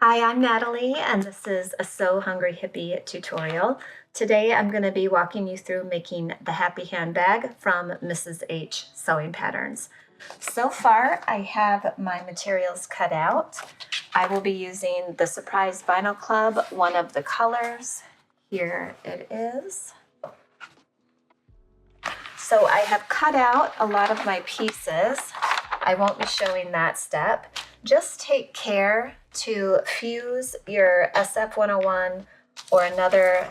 Hi, I'm Natalie, and this is a So Hungry Hippie tutorial. Today I'm going to be walking you through making the Happy Handbag from Mrs. H Sewing Patterns. So far, I have my materials cut out. I will be using the Surprise Vinyl Club, one of the colors. Here it is. So I have cut out a lot of my pieces. I won't be showing that step. Just take care to fuse your SF101 or another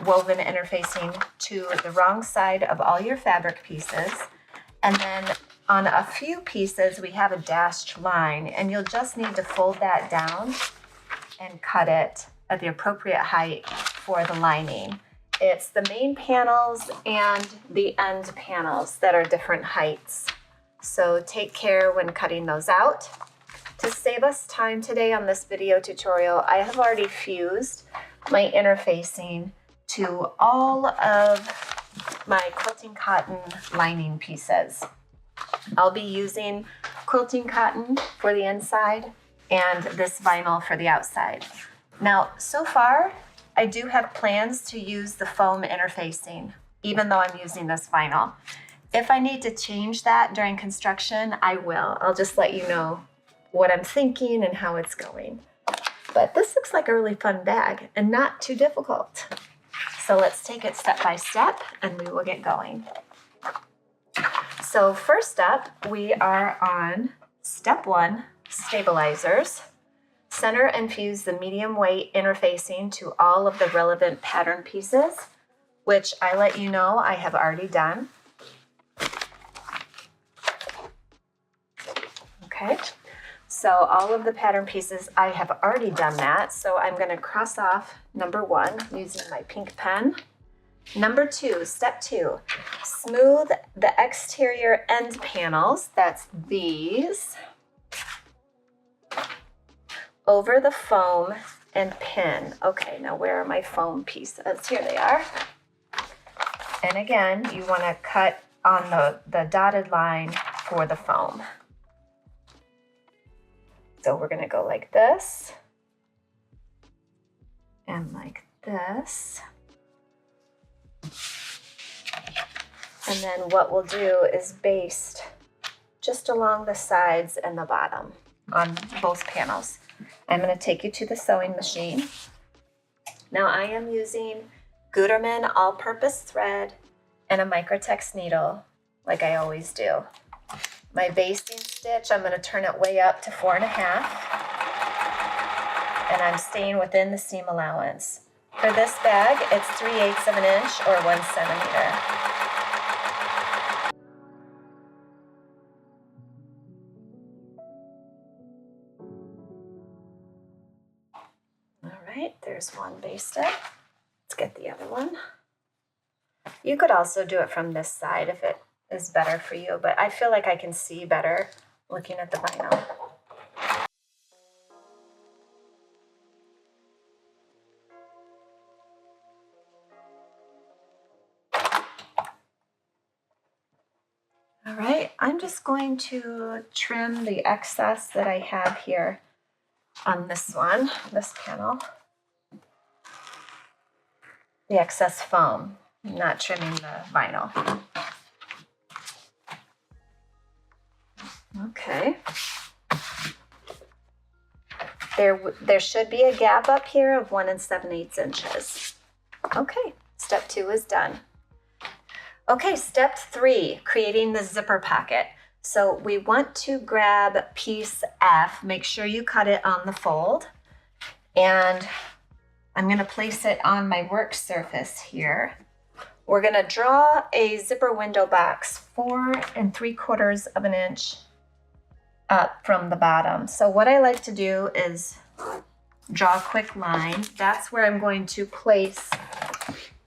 woven interfacing to the wrong side of all your fabric pieces. And then on a few pieces, we have a dashed line, and you'll just need to fold that down and cut it at the appropriate height for the lining. It's the main panels and the end panels that are different heights. So take care when cutting those out. To save us time today on this video tutorial, I have already fused my interfacing to all of my quilting cotton lining pieces. I'll be using quilting cotton for the inside and this vinyl for the outside. Now, so far, I do have plans to use the foam interfacing, even though I'm using this vinyl. If I need to change that during construction, I will. I'll just let you know what I'm thinking and how it's going. But this looks like a really fun bag and not too difficult. So let's take it step by step and we will get going. So first up, we are on step 1, stabilizers. Center and fuse the medium weight interfacing to all of the relevant pattern pieces, which I let you know I have already done. Okay. So all of the pattern pieces, I have already done that. So I'm going to cross off number 1 using my pink pen. Number 2, step 2, smooth the exterior end panels, that's these, over the foam and pin. Okay, now where are my foam pieces? Here they are. And again, you want to cut on the dotted line for the foam. So we're going to go like this and like this. And then what we'll do is baste just along the sides and the bottom on both panels. I'm going to take you to the sewing machine. Now I am using Gutermann all-purpose thread and a Microtex needle like I always do. My basting stitch, I'm going to turn it way up to 4.5, and I'm staying within the seam allowance. For this bag, it's 3/8 of an inch or 1 centimeter. All right, there's one basted. Let's get the other one. You could also do it from this side if it is better for you, but I feel like I can see better looking at the vinyl. All right, I'm just going to trim the excess that I have here on this one, this panel. The excess foam, I'm not trimming the vinyl. Okay. There should be a gap up here of 1 7/8 inches. Okay, step 2 is done. Okay, step 3, creating the zipper pocket. So we want to grab piece F, make sure you cut it on the fold, and I'm going to place it on my work surface here. We're going to draw a zipper window box 4 3/4 of an inch up from the bottom. So what I like to do is draw a quick line. That's where I'm going to place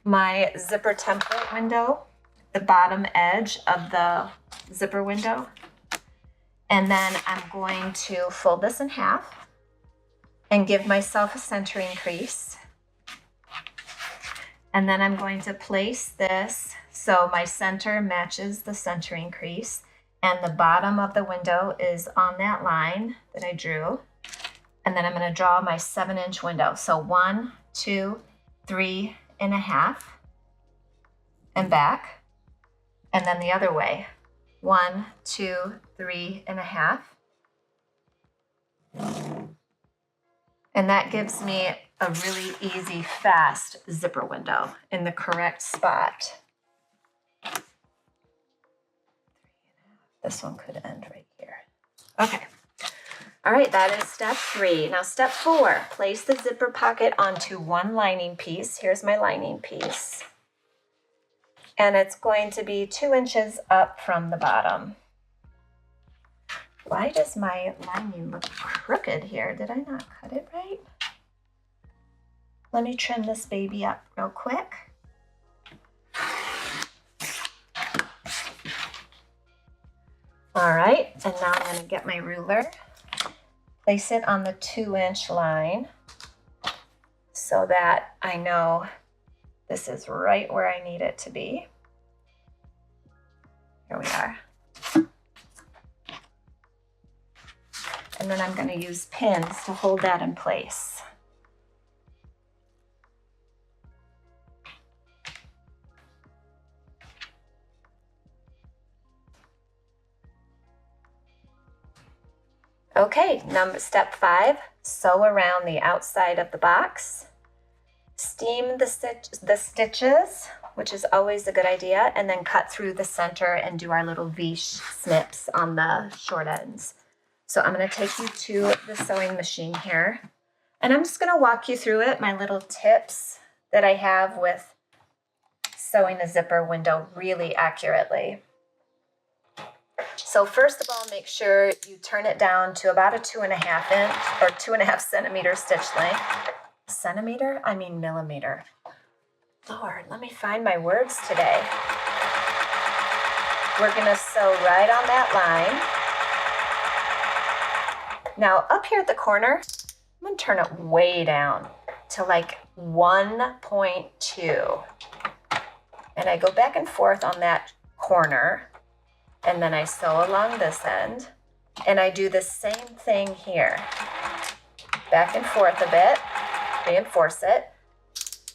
my zipper template window, the bottom edge of the zipper window. And then I'm going to fold this in half and give myself a centering crease. And then I'm going to place this so my center matches the centering crease, and the bottom of the window is on that line that I drew. And then I'm going to draw my 7-inch window. So 1, 2, 3.5, and back. And then the other way, 1, 2, 3.5. And that gives me a really easy, fast zipper window in the correct spot. This one could end right here. Okay. All right, that is step 3. Now step 4, place the zipper pocket onto one lining piece. Here's my lining piece. And it's going to be 2 inches up from the bottom. Why does my lining look crooked here? Did I not cut it right? Let me trim this baby up real quick. All right, and now I'm going to get my ruler, place it on the 2-inch line so that I know this is right where I need it to be. Here we are. And then I'm going to use pins to hold that in place. Okay, step 5, sew around the outside of the box. Steam the stitches, which is always a good idea, and then cut through the center and do our little V snips on the short ends. So I'm going to take you to the sewing machine here, and I'm just going to walk you through it, my little tips that I have with sewing a zipper window really accurately. So first of all, make sure you turn it down to about a 2.5 inch or 2.5 centimeter stitch length. Centimeter? I mean millimeter. Lord, let me find my words today. We're going to sew right on that line. Now up here at the corner, I'm going to turn it way down to like 1.2. And I go back and forth on that corner. And then I sew along this end. And I do the same thing here. Back and forth a bit, reinforce it.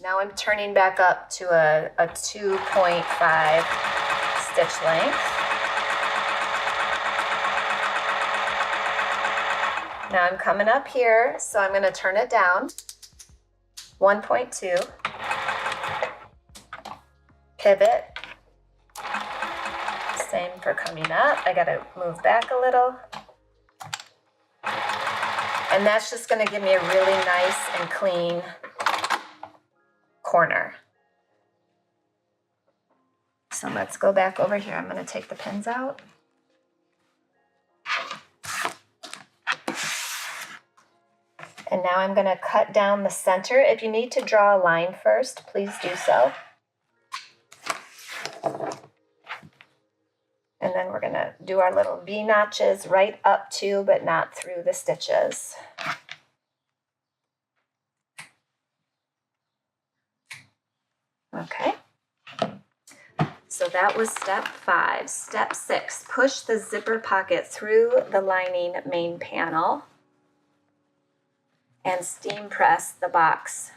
Now I'm turning back up to a 2.5 stitch length. Now I'm coming up here, so I'm going to turn it down. 1.2. Pivot. Same for coming up. I got to move back a little. And that's just going to give me a really nice and clean corner. So let's go back over here. I'm going to take the pins out. And now I'm going to cut down the center. If you need to draw a line first, please do so. And then we're going to do our little V notches right up to, but not through the stitches. Okay. So that was step 5. Step 6, push the zipper pocket through the lining main panel and steam press the box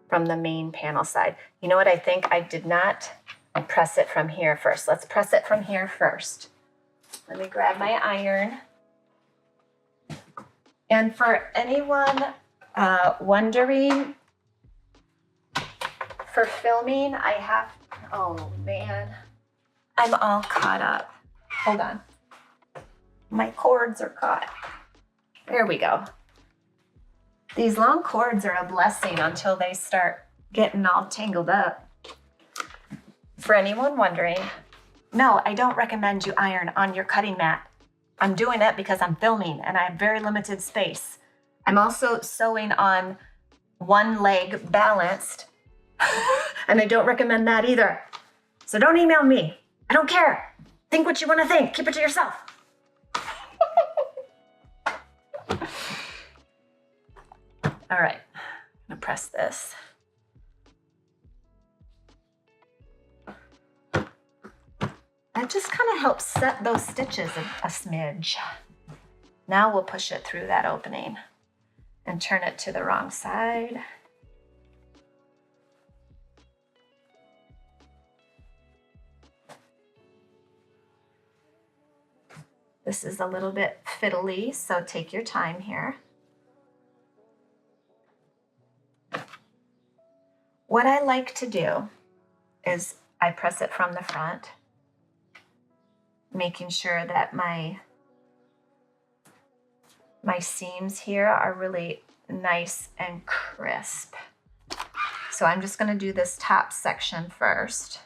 from the main panel side. You know what I think? I did not press it from here first. Let's press it from here first. Let me grab my iron. And for anyone wondering, for filming, I have, oh man, I'm all caught up. Hold on. My cords are caught. There we go. These long cords are a blessing until they start getting all tangled up. For anyone wondering, no, I don't recommend you iron on your cutting mat. I'm doing it because I'm filming and I have very limited space. I'm also sewing on one leg balanced, and I don't recommend that either. So don't email me. I don't care. Think what you want to think. Keep it to yourself. All right, I'm gonna press this. That just kind of helps set those stitches a smidge. Now we'll push it through that opening. and turn it to the wrong side. This is a little bit fiddly, so take your time here. What I like to do is I press it from the front, making sure that my seams here are really nice and crisp. So I'm just going to do this top section first.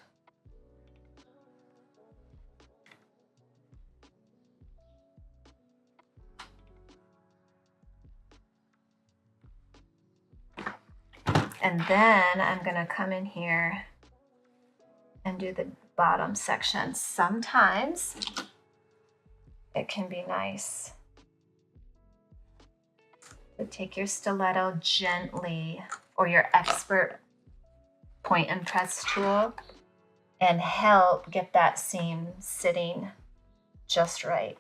And then I'm going to come in here and do the bottom section. Sometimes it can be nice to take your stiletto gently, or your expert point and press tool, and help get that seam sitting just right.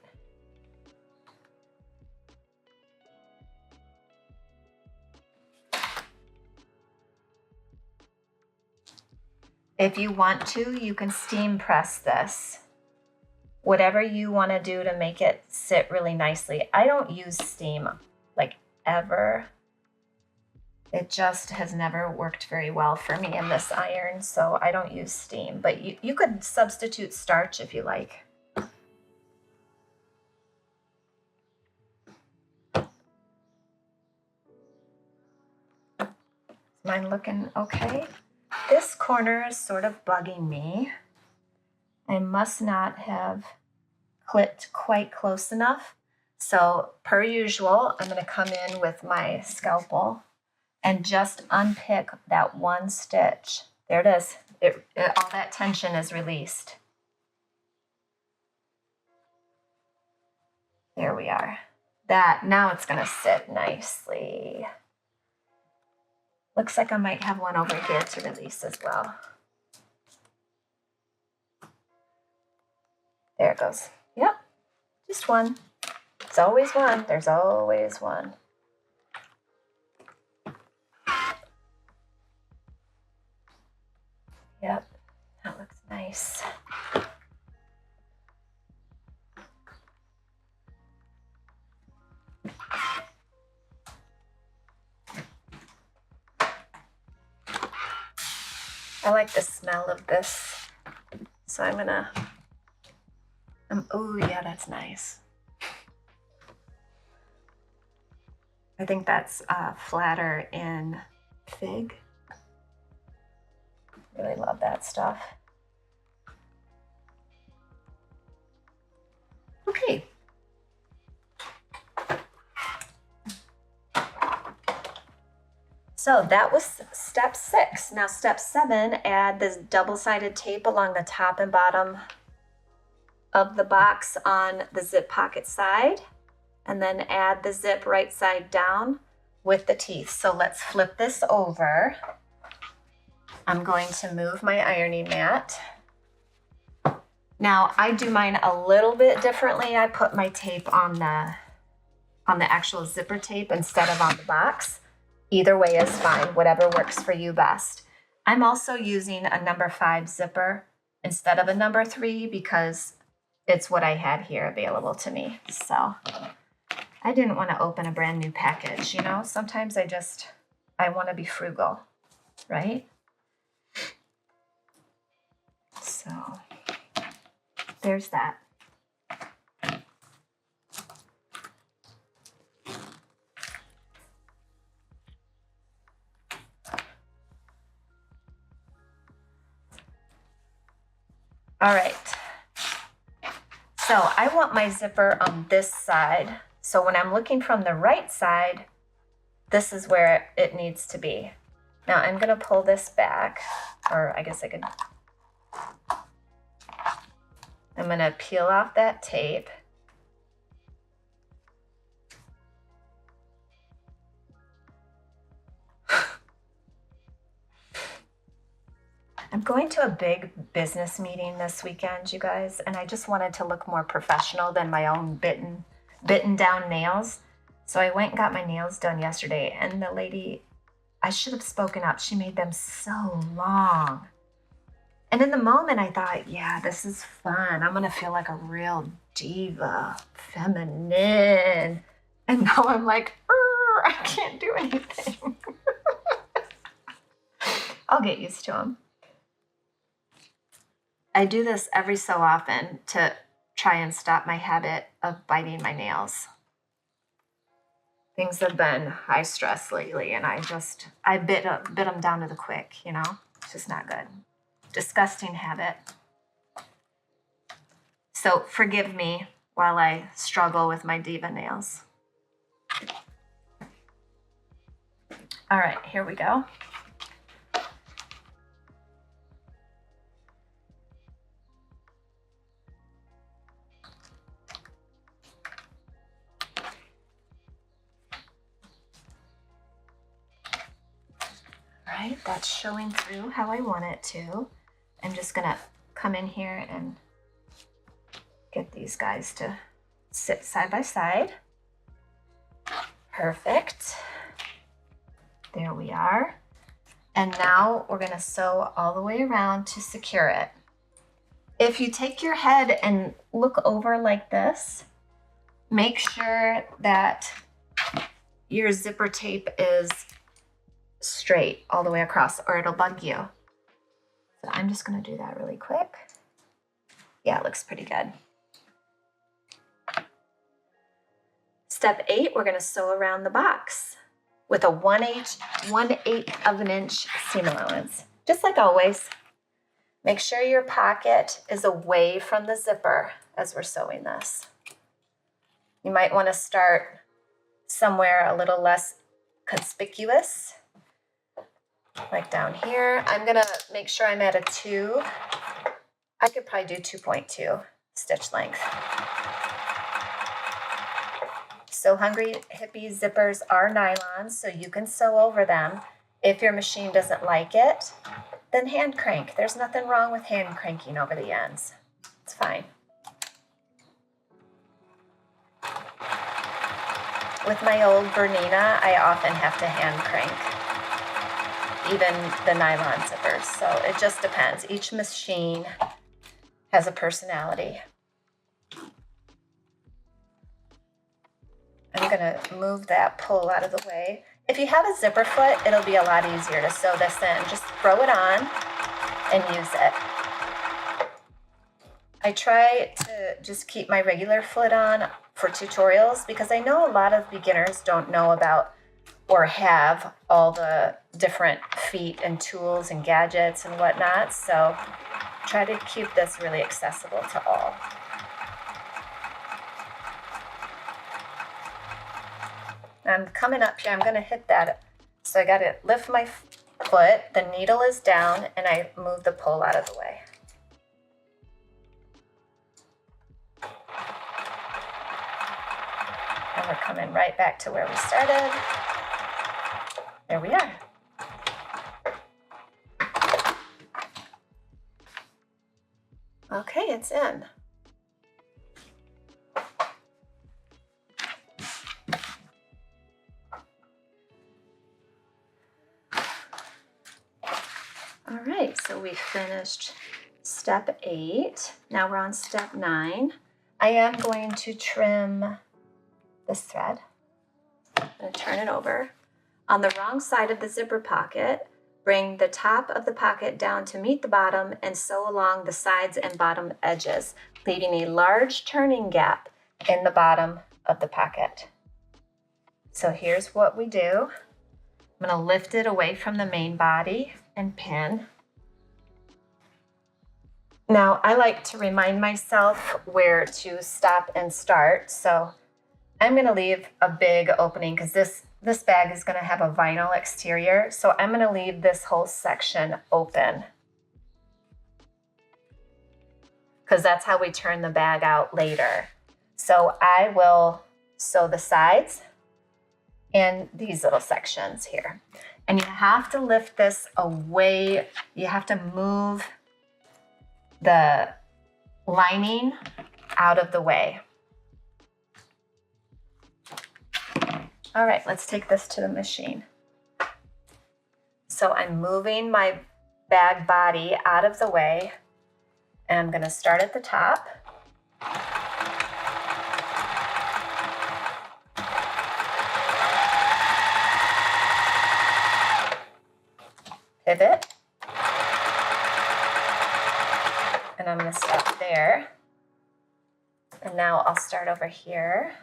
If you want to, you can steam press this. Whatever you want to do to make it sit really nicely. I don't use steam like ever. It just has never worked very well for me in this iron, so I don't use steam. But you could substitute starch if you like. Is mine looking okay? This corner is sort of bugging me. I must not have clipped quite close enough. So per usual, I'm going to come in with my scalpel and just unpick that one stitch. There it is. All that tension is released. There we are. Now it's going to sit nicely. Looks like I might have one over here to release as well. There it goes. Yep, just one. It's always one. There's always one. Yep, that looks nice. I like the smell of this, so I'm gonna, oh yeah, that's nice. I think that's flatter in fig. Really love that stuff. Okay. So that was step 6. Now step 7, add this double-sided tape along the top and bottom of the box on the zip pocket side, and then add the zip right side down with the teeth. So let's flip this over. I'm going to move my ironing mat. Now I do mine a little bit differently. I put my tape on the actual zipper tape instead of on the box. Either way is fine, whatever works for you best. I'm also using a number 5 zipper instead of a number 3 because it's what I had here available to me. So I didn't want to open a brand new package, you know? Sometimes I want to be frugal, right? So there's that. All right, so I want my zipper on this side. So when I'm looking from the right side, this is where it needs to be. Now I'm gonna pull this back, or I guess I could. I'm gonna peel off that tape. I'm going to a big business meeting this weekend, you guys, and I just wanted to look more professional than my own bitten down nails. So I went and got my nails done yesterday, and the lady, I should have spoken up. She made them so long. And in the moment, I thought, yeah, this is fun. I'm going to feel like a real diva, feminine. And now I'm like, I can't do anything. I'll get used to them. I do this every so often to try and stop my habit of biting my nails. Things have been high stress lately, and I bit them down to the quick, you know? It's just not good. Disgusting habit. So forgive me while I struggle with my diva nails. All right, here we go. All right, that's showing through how I want it to. I'm just gonna come in here and get these guys to sit side by side. Perfect. There we are. And now we're gonna sew all the way around to secure it. If you take your head and look over like this, make sure that your zipper tape is straight all the way across, or it'll bug you. So I'm just gonna do that really quick. Yeah, it looks pretty good. Step 8, we're gonna sew around the box with a 1/8 of an inch seam allowance. Just like always, make sure your pocket is away from the zipper as we're sewing this. You might wanna start somewhere a little less conspicuous, like down here. I'm gonna make sure I'm at a 2. I could probably do 2.2 stitch length. Sew Hungry Hippie zippers are nylon, so you can sew over them. If your machine doesn't like it, then hand crank. There's nothing wrong with hand cranking over the ends. It's fine. With my old Bernina, I often have to hand crank, even the nylon zippers. So it just depends. Each machine has a personality. I'm gonna move that pull out of the way. If you have a zipper foot, it'll be a lot easier to sew this in. Just throw it on and use it. I try to just keep my regular foot on for tutorials because I know a lot of beginners don't know about or have all the different feet and tools and gadgets and whatnot. So try to keep this really accessible to all. I'm coming up here, I'm gonna hit that. So I gotta lift my foot, the needle is down, and I move the pull out of the way. And we're coming right back to where we started. There we are. Okay, it's in. All right, so we finished step 8. Now we're on step 9. I am going to trim this thread. I'm going to turn it over. On the wrong side of the zipper pocket, bring the top of the pocket down to meet the bottom and sew along the sides and bottom edges, leaving a large turning gap in the bottom of the pocket. So here's what we do. I'm going to lift it away from the main body and pin. Now, I like to remind myself where to stop and start. So I'm going to leave a big opening because this bag is going to have a vinyl exterior. So I'm going to leave this whole section open because that's how we turn the bag out later. So I will sew the sides and these little sections here. And you have to lift this away. You have to move the lining out of the way. All right, let's take this to the machine. So I'm moving my bag body out of the way, and I'm gonna start at the top. Pivot. And I'm gonna stop there. And now I'll start over here.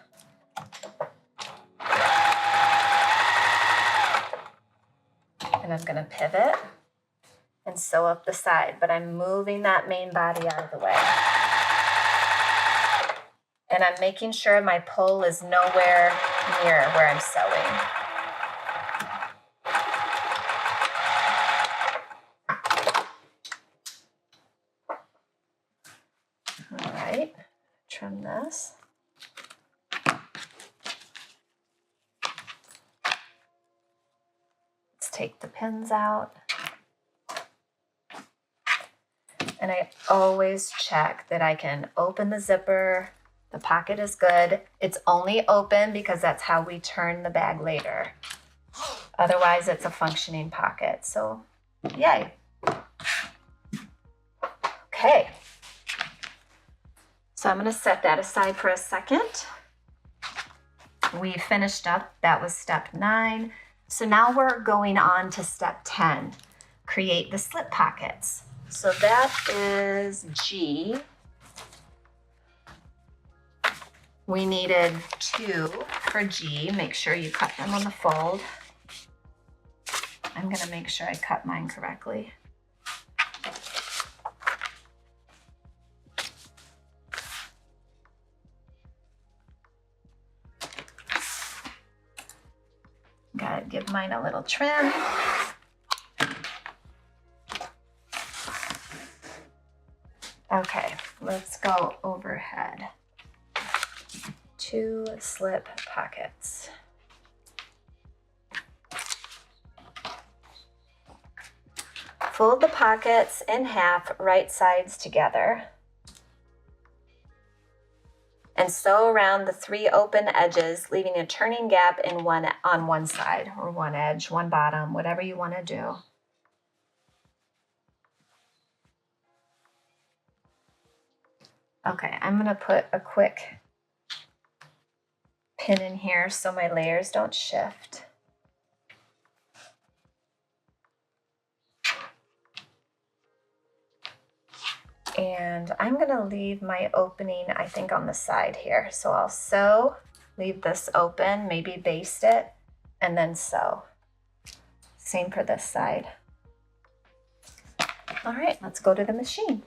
And I'm gonna pivot and sew up the side, but I'm moving that main body out of the way. And I'm making sure my pull is nowhere near where I'm sewing. All right, trim this. Let's take the pins out. And I always check that I can open the zipper. The pocket is good. It's only open because that's how we turn the bag later. Otherwise, it's a functioning pocket. So, yay. Okay. So I'm going to set that aside for a second. We finished up. That was step 9. So now we're going on to step 10. Create the slip pockets. So that is G. We needed 2 for G. Make sure you cut them on the fold. I'm gonna make sure I cut mine correctly. Gotta give mine a little trim. Okay, let's go overhead. 2 slip pockets. Fold the pockets in half, right sides together. And sew around the 3 open edges, leaving a turning gap in on one side, or one edge, one bottom, whatever you want to do. Okay, I'm going to put a quick pin in here so my layers don't shift. And I'm going to leave my opening, I think, on the side here. So I'll sew, leave this open, maybe baste it, and then sew. Same for this side. All right, let's go to the machine.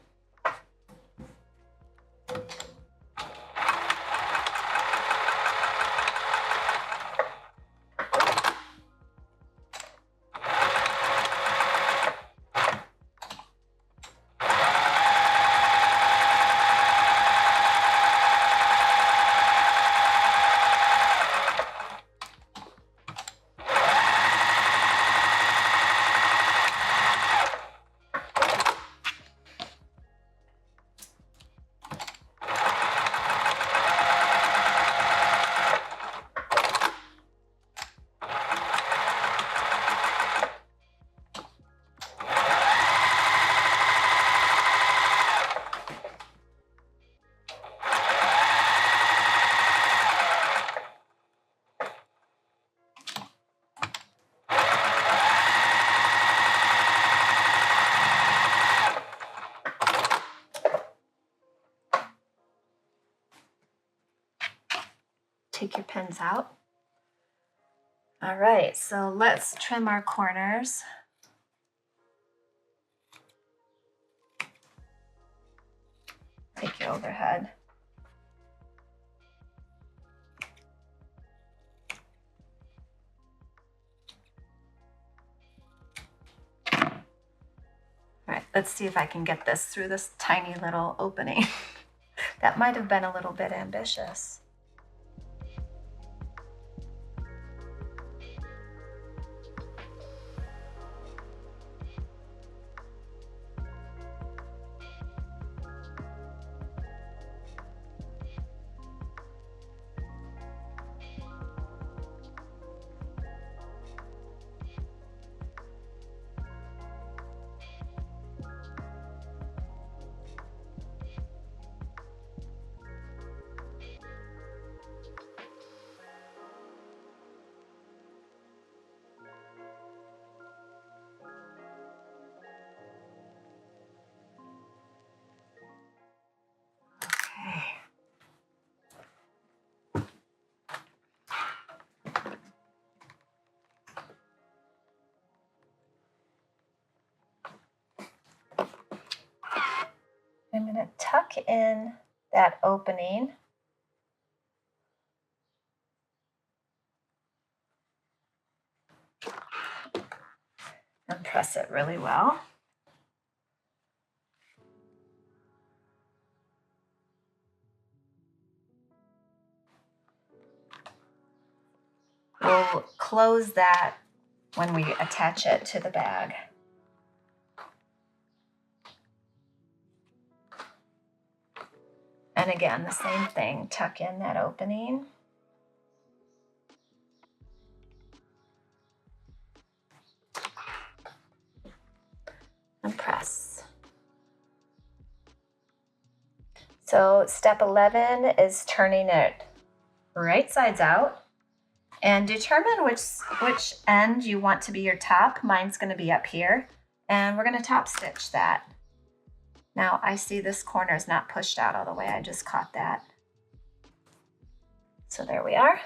Take your pins out. All right, so let's trim our corners. Take your overhead. All right, let's see if I can get this through this tiny little opening. That might have been a little bit ambitious. tuck in that opening. And press it really well. We'll close that when we attach it to the bag. And again, the same thing, tuck in that opening. And press. So step 11 is turning it right sides out. And determine which end you want to be your top. Mine's going to be up here. And we're going to top stitch that. Now I see this corner is not pushed out all the way. I just caught that. So there we are.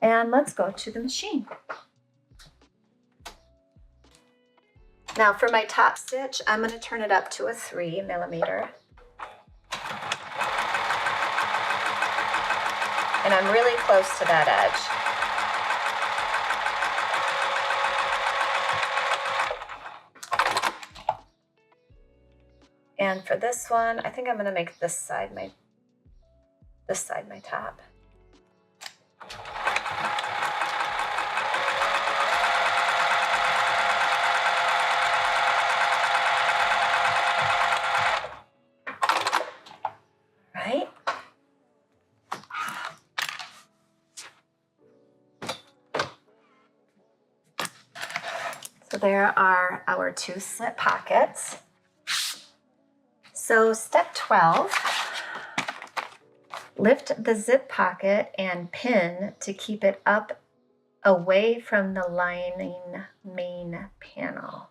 And let's go to the machine. Now for my top stitch, I'm going to turn it up to a 3 millimeter. And I'm really close to that edge. And for this one, I think I'm going to make this side my top. Right? So there are our 2 slip pockets. So step 12, lift the zip pocket and pin to keep it up away from the lining main panel.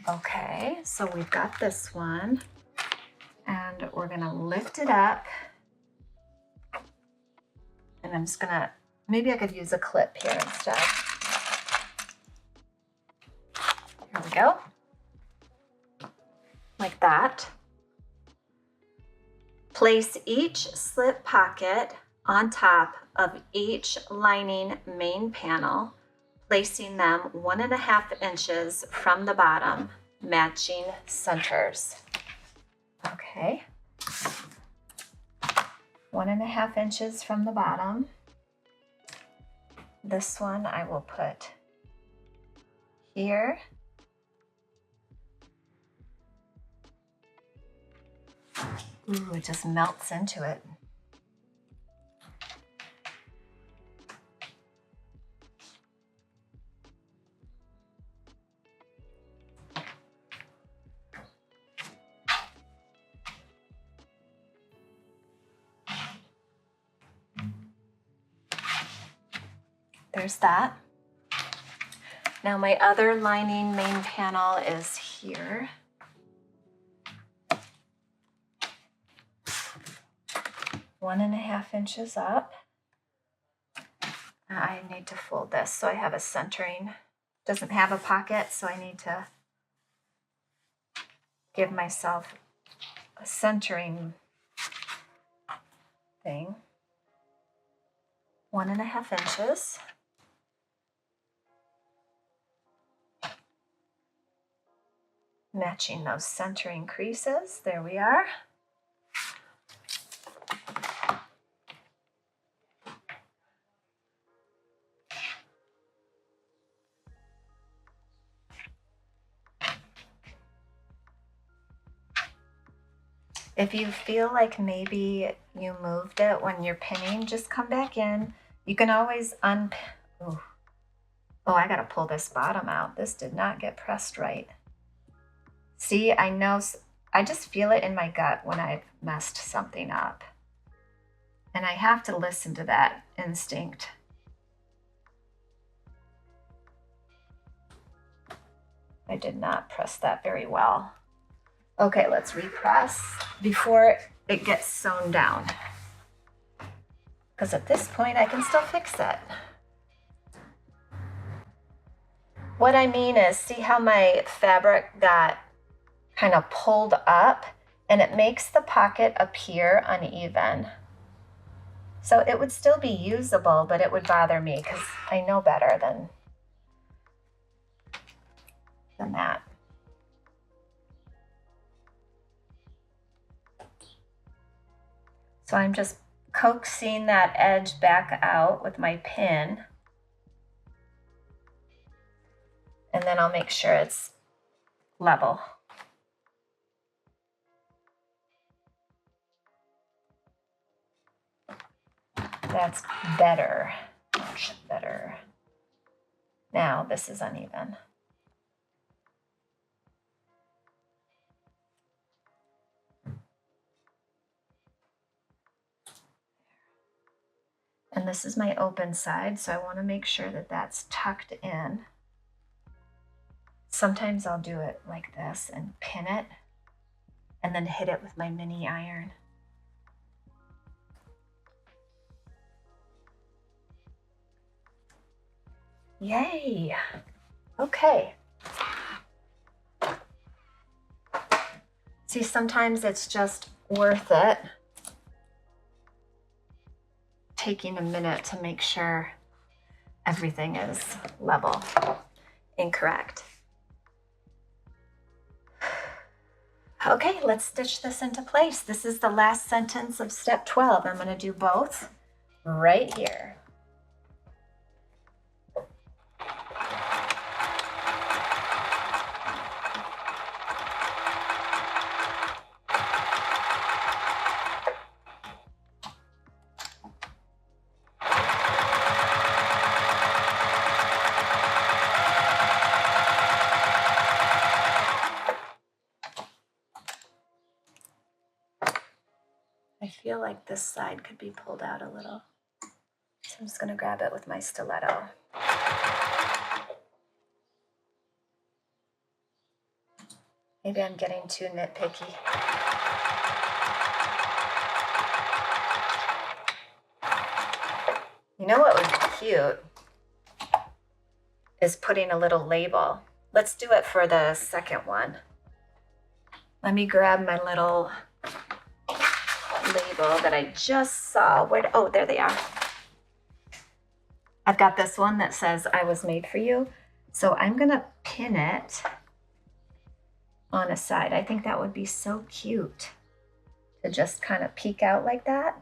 Okay, so we've got this one and we're gonna lift it up. And I'm just gonna, maybe I could use a clip here instead. Here we go. Like that. Place each slip pocket on top of each lining main panel, placing them 1.5 inches from the bottom, matching centers. Okay. 1.5 inches from the bottom. This one I will put here. Ooh, it just melts into it. There's that. Now my other lining main panel is here. One and a half inches up. Now I need to fold this so I have a centering. Doesn't have a pocket, so I need to give myself a centering thing. 1.5 inches. Matching those centering creases. There we are. If you feel like maybe you moved it when you're pinning, just come back in. You can always oh, I gotta pull this bottom out. This did not get pressed right. See, I know, I just feel it in my gut when I've messed something up. And I have to listen to that instinct. I did not press that very well. Okay, let's repress before it gets sewn down. Because at this point, I can still fix it. What I mean is, see how my fabric got kind of pulled up? and it makes the pocket appear uneven. So it would still be usable, but it would bother me because I know better than that. So I'm just coaxing that edge back out with my pin. And then I'll make sure it's level. That's better, much better. Now this is uneven. And this is my open side, so I want to make sure that that's tucked in. Sometimes I'll do it like this and pin it and then hit it with my mini iron. Yay! Okay. See, sometimes it's just worth it taking a minute to make sure everything is level. Incorrect. Okay, let's stitch this into place. This is the last sentence of step 12. I'm going to do both right here. I feel like this side could be pulled out a little. So I'm just going to grab it with my stiletto. Maybe I'm getting too nitpicky. You know what would be cute is putting a little label. Let's do it for the second one. Let me grab my little label that I just saw. Oh, there they are. I've got this one that says I was made for you. So I'm going to pin it on a side. I think that would be so cute to just kind of peek out like that.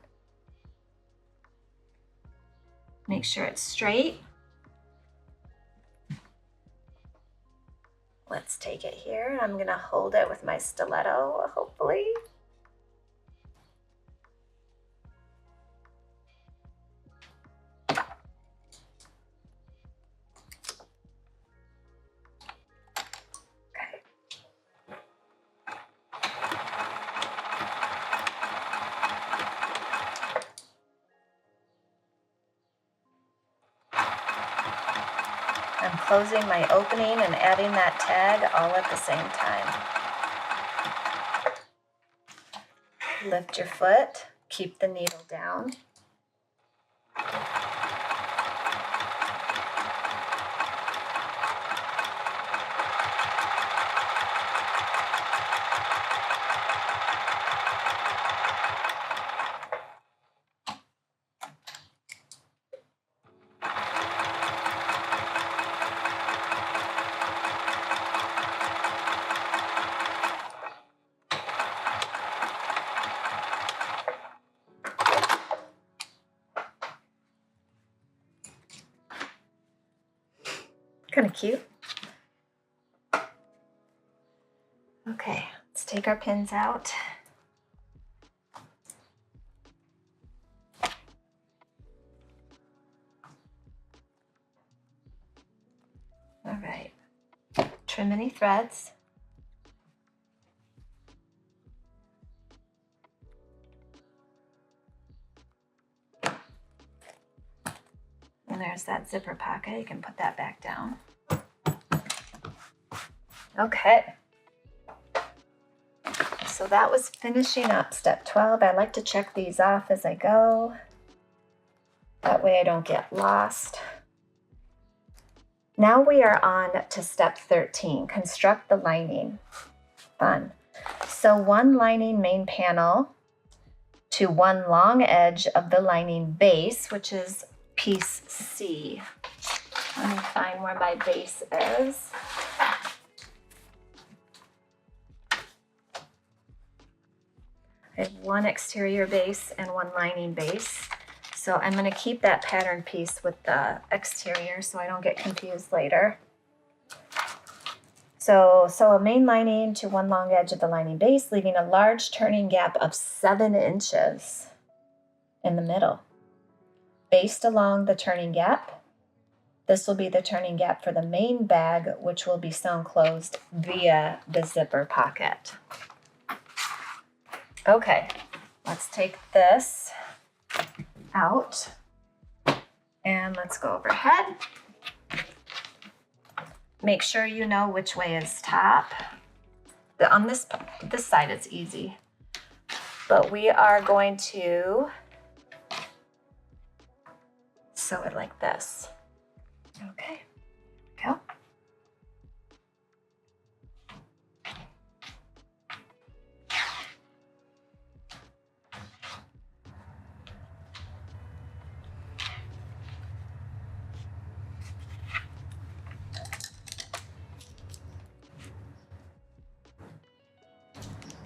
Make sure it's straight. Let's take it here. I'm going to hold it with my stiletto, hopefully. I'm closing my opening and adding that tag all at the same time. Lift your foot, keep the needle down. Kind of cute. Okay, let's take our pins out. All right, trim any threads. And there's that zipper pocket. You can put that back down. Okay. So that was finishing up step 12. I like to check these off as I go. That way I don't get lost. Now we are on to step 13, construct the lining. Fun. sew one lining main panel to one long edge of the lining base, which is piece C. Let me find where my base is. I have one exterior base and one lining base. So I'm going to keep that pattern piece with the exterior so I don't get confused later. So sew a main lining to one long edge of the lining base, leaving a large turning gap of 7 inches in the middle. Based along the turning gap, this will be the turning gap for the main bag, which will be sewn closed via the zipper pocket. Okay, let's take this out and let's go overhead. Make sure you know which way is top. On this side it's easy, but we are going to sew it like this. Okay, go.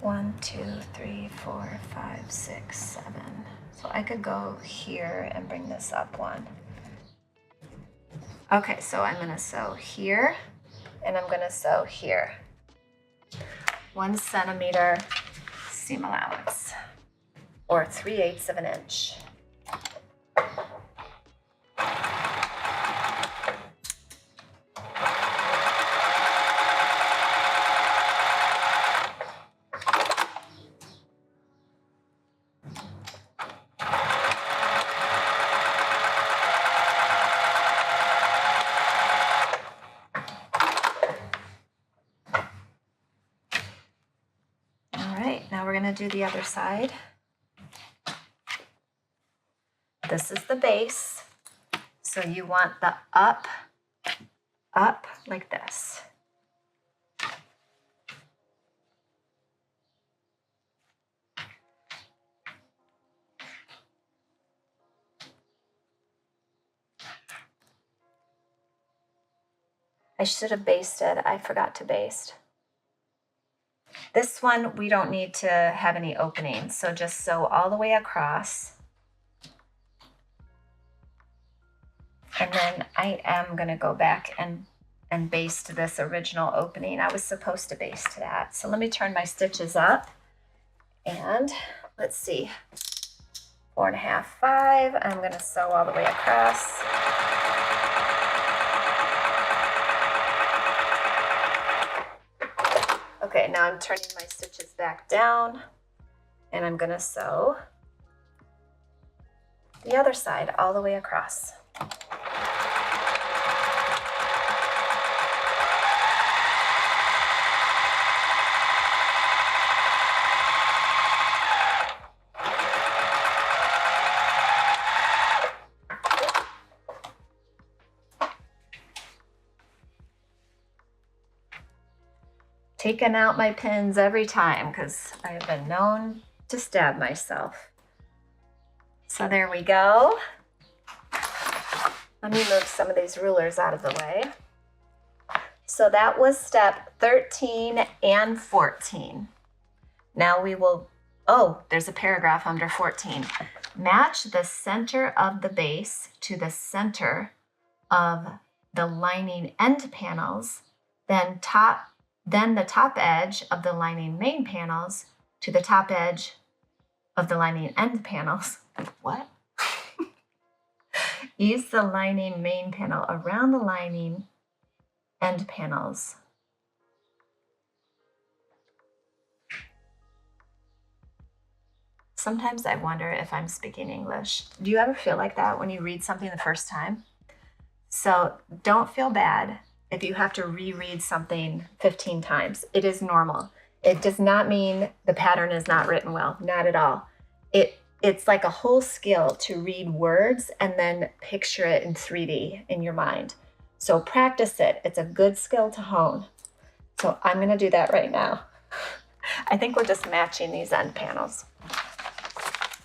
One, two, three, 4, 5, 6, 7. So I could go here and bring this up one. Okay, so I'm gonna sew here and I'm gonna sew here. 1 centimeter seam allowance, or 3/8 of an inch. Now we're going to do the other side. This is the base. So you want the up like this. I should have basted. I forgot to baste. This one, we don't need to have any openings, so just sew all the way across. And then I am going to go back and baste this original opening. I was supposed to baste that. So let me turn my stitches up. And let's see, 4.5, 5. I'm going to sew all the way across. Okay, now I'm turning my stitches back down and I'm going to sew the other side all the way across. Taking out my pins every time because I've been known to stab myself. So there we go. Let me move some of these rulers out of the way. So that was step 13 and 14. Now we will, oh, there's a paragraph under 14. Match the center of the base to the center of the lining end panels, then the top edge of the lining main panels to the top edge of the lining end panels. What? Use the lining main panel around the lining end panels. Sometimes I wonder if I'm speaking English. Do you ever feel like that when you read something the first time? So don't feel bad if you have to reread something 15 times. It is normal. It does not mean the pattern is not written well, not at all. It's like a whole skill to read words and then picture it in 3D in your mind. So practice it. It's a good skill to hone. So I'm gonna do that right now. I think we're just matching these end panels.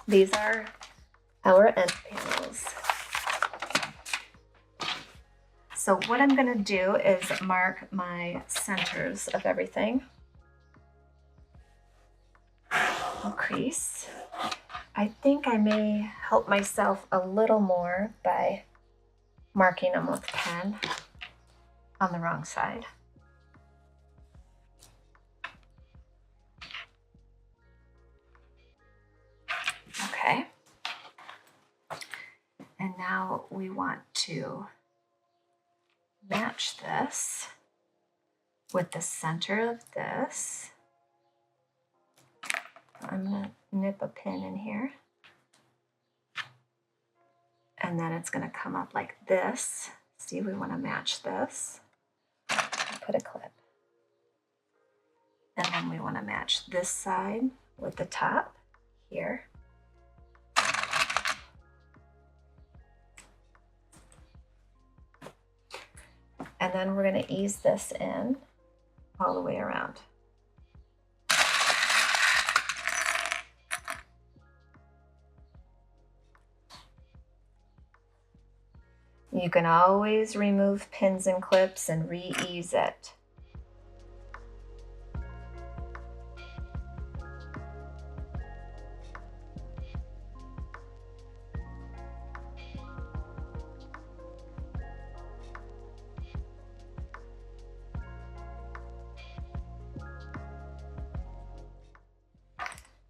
These are our end panels. So what I'm going to do is mark my centers of everything. I'll crease. I think I may help myself a little more by marking them with pen on the wrong side. Okay. And now we want to match this with the center of this. I'm going to nip a pin in here. And then it's going to come up like this. See, we want to match this. Put a clip. And then we want to match this side with the top here. And then we're going to ease this in all the way around. You can always remove pins and clips and re-ease it.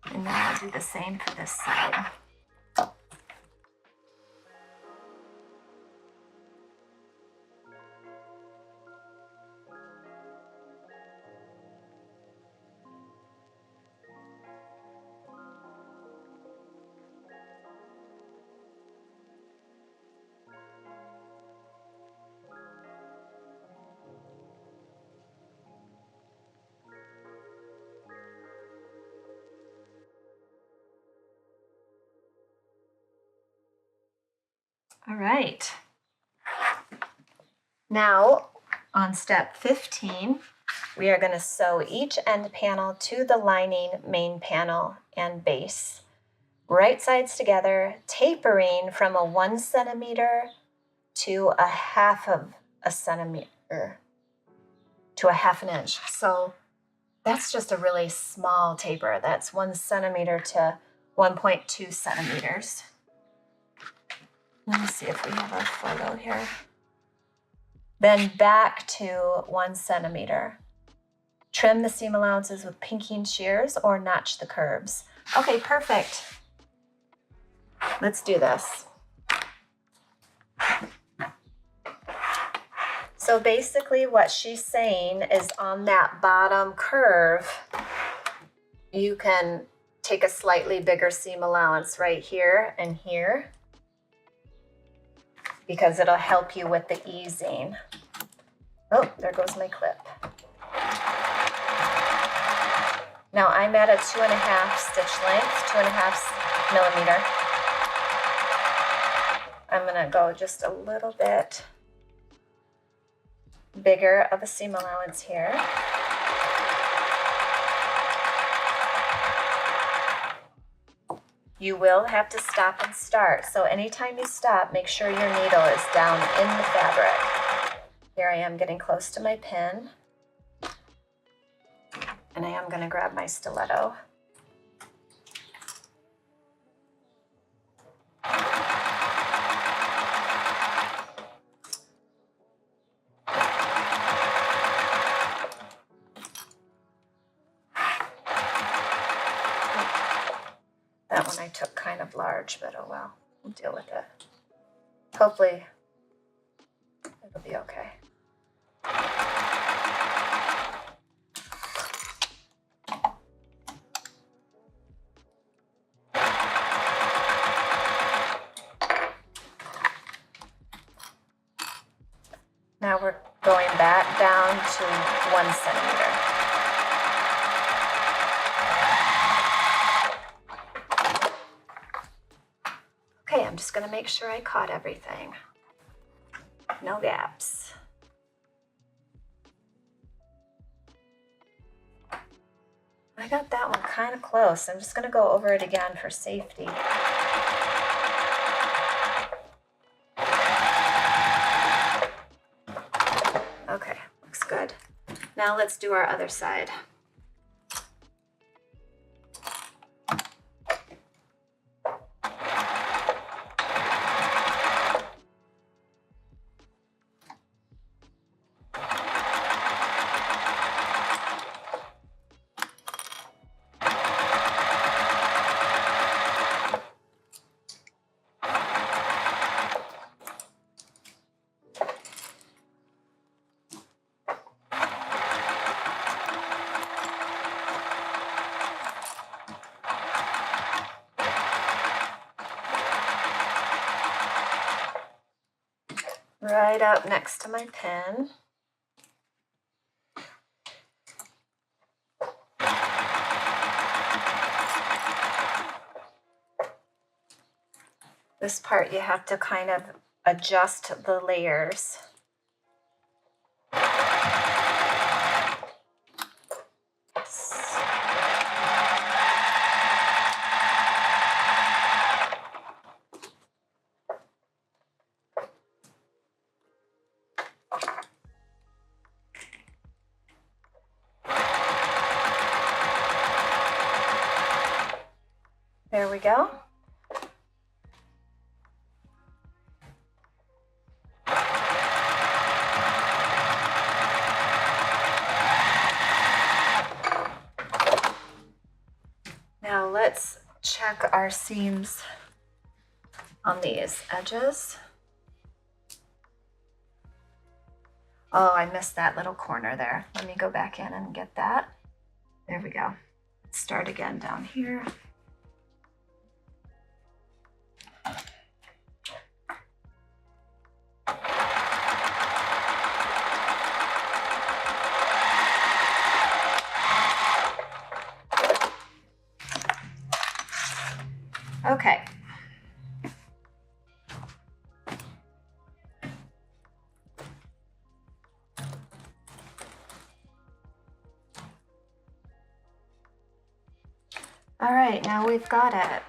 And now I'll do the same for this side. All right. Now, on step 15, we are going to sew each end panel to the lining, main panel, and base. Right sides together, tapering from a 1 centimeter to a half of a centimeter to a half an inch. So that's just a really small taper. That's 1 centimeter to 1.2 centimeters. Let me see if we have our photo here. Then back to 1 centimeter. Trim the seam allowances with pinking shears or notch the curves. Okay, perfect. Let's do this. So basically what she's saying is on that bottom curve, you can take a slightly bigger seam allowance right here and here, because it'll help you with the easing. Oh, there goes my clip. Now I'm at a 2.5 stitch length, 2.5 millimeter. I'm gonna go just a little bit bigger of a seam allowance here. You will have to stop and start. So anytime you stop, make sure your needle is down in the fabric. Here I am getting close to my pin. And I am going to grab my stiletto. That one I took kind of large, but oh well, we'll deal with it. Hopefully it'll be okay. Now we're going back down to 1 centimeter. Okay, I'm just going to make sure I caught everything. No gaps. I got that one kind of close. I'm just going to go over it again for safety. Okay, looks good. Now let's do our other side. Right up next to my pin. This part you have to kind of adjust the layers. There we go. Now let's check our seams on these edges. Oh, I missed that little corner there. Let me go back in and get that. There we go. Let's start again down here. Okay. All right, now we've got it.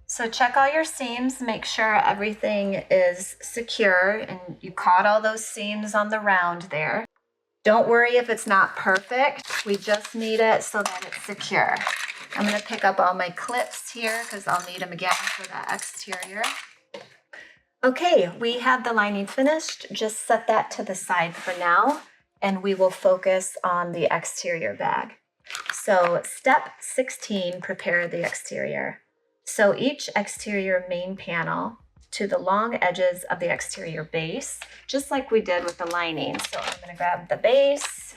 So check all your seams, make sure everything is secure and you caught all those seams on the round there. Don't worry if it's not perfect. We just need it so that it's secure. I'm going to pick up all my clips here because I'll need them again for the exterior. Okay, we have the lining finished. Just set that to the side for now, and we will focus on the exterior bag. So step 16, prepare the exterior. Sew each exterior main panel to the long edges of the exterior base, just like we did with the lining. So I'm going to grab the base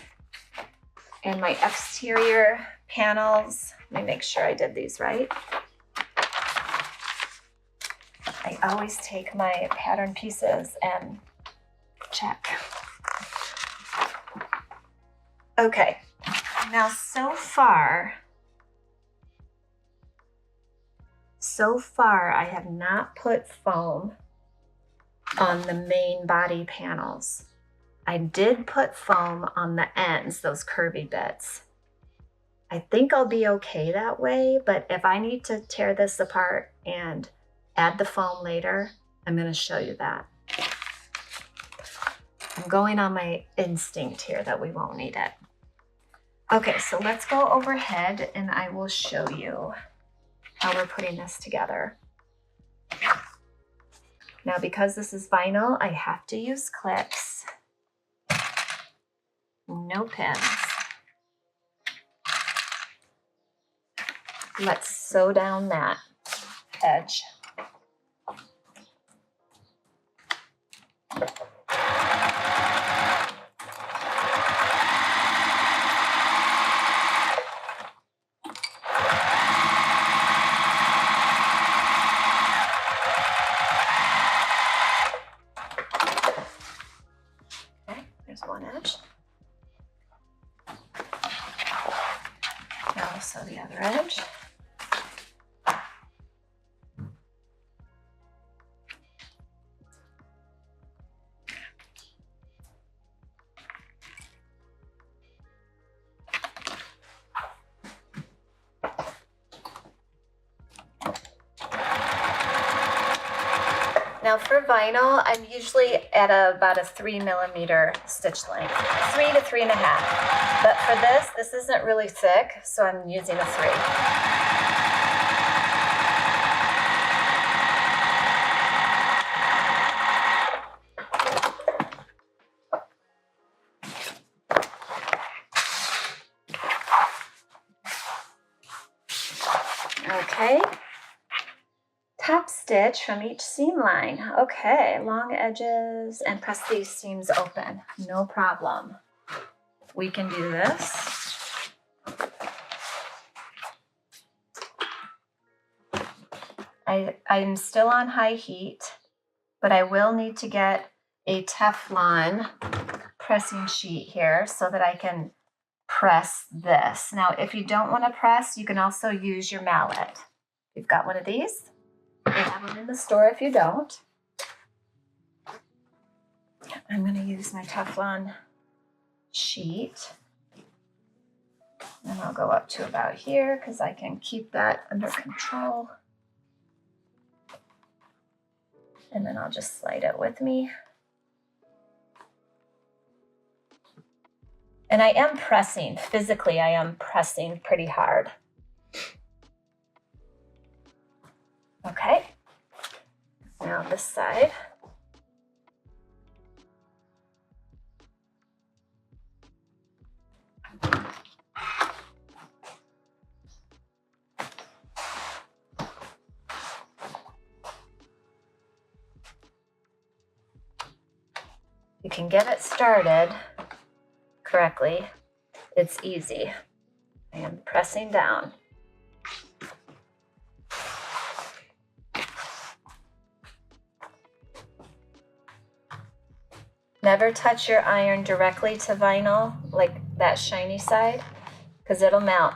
and my exterior panels. Let me make sure I did these right. I always take my pattern pieces and check. Okay, now so far I have not put foam on the main body panels. I did put foam on the ends, those curvy bits. I think I'll be okay that way, but if I need to tear this apart and add the foam later, I'm going to show you that. I'm going on my instinct here that we won't need it. Okay, so let's go overhead and I will show you how we're putting this together. Now, because this is vinyl, I have to use clips, no pins. Let's sew down that edge. Okay, there's one edge. Now I'll sew the other edge. Now for vinyl, I'm usually at about a 3mm stitch length, 3 to 3.5. But for this isn't really thick, so I'm using a 3. Okay. Top stitch from each seam line. Okay, long edges and press these seams open. No problem. We can do this. I'm still on high heat, but I will need to get a Teflon pressing sheet here so that I can press this. Now, if you don't want to press, you can also use your mallet. You've got one of these. They have them in the store if you don't. I'm going to use my Teflon sheet. And I'll go up to about here because I can keep that under control. And then I'll just slide it with me. And I am pressing, physically I am pressing pretty hard. Okay, now this side. You can get it started correctly. It's easy. I am pressing down. Never touch your iron directly to vinyl, like that shiny side, because it'll melt.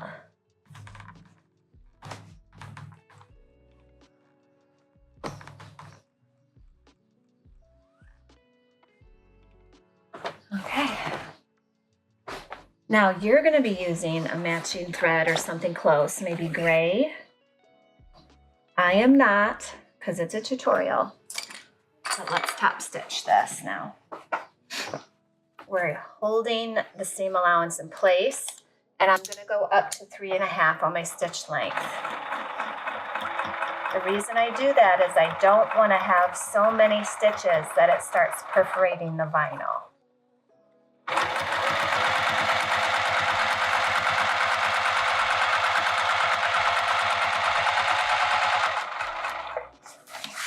Okay. Now you're going to be using a matching thread or something close, maybe gray. I am not, because it's a tutorial. So let's top stitch this now. We're holding the seam allowance in place, and I'm going to go up to 3.5 on my stitch length. The reason I do that is I don't want to have so many stitches that it starts perforating the vinyl.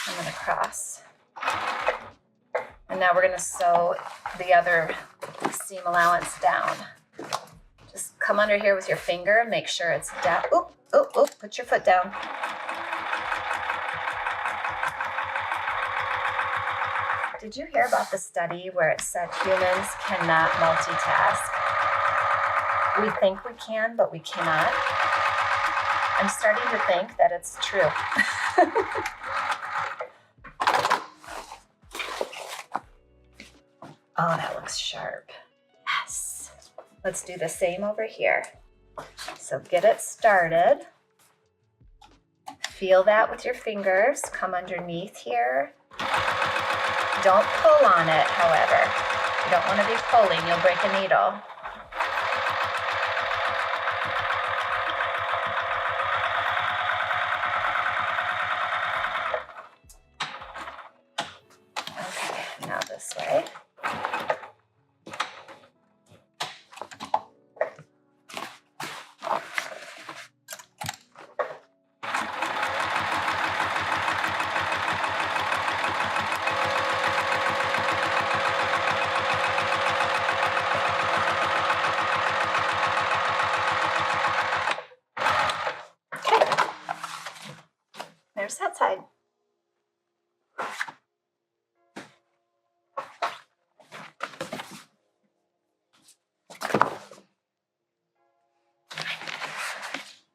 I'm going to cross. And now we're going to sew the other seam allowance down. Just come under here with your finger, make sure it's down. Oop, oop, oop, put your foot down. Did you hear about the study where it said humans cannot multitask? We think we can, but we cannot. I'm starting to think that it's true. Oh, that looks sharp. Yes. Let's do the same over here. So get it started. Feel that with your fingers. Come underneath here. Don't pull on it, however. You don't want to be pulling. You'll break a needle. Okay, now this way. There's that side.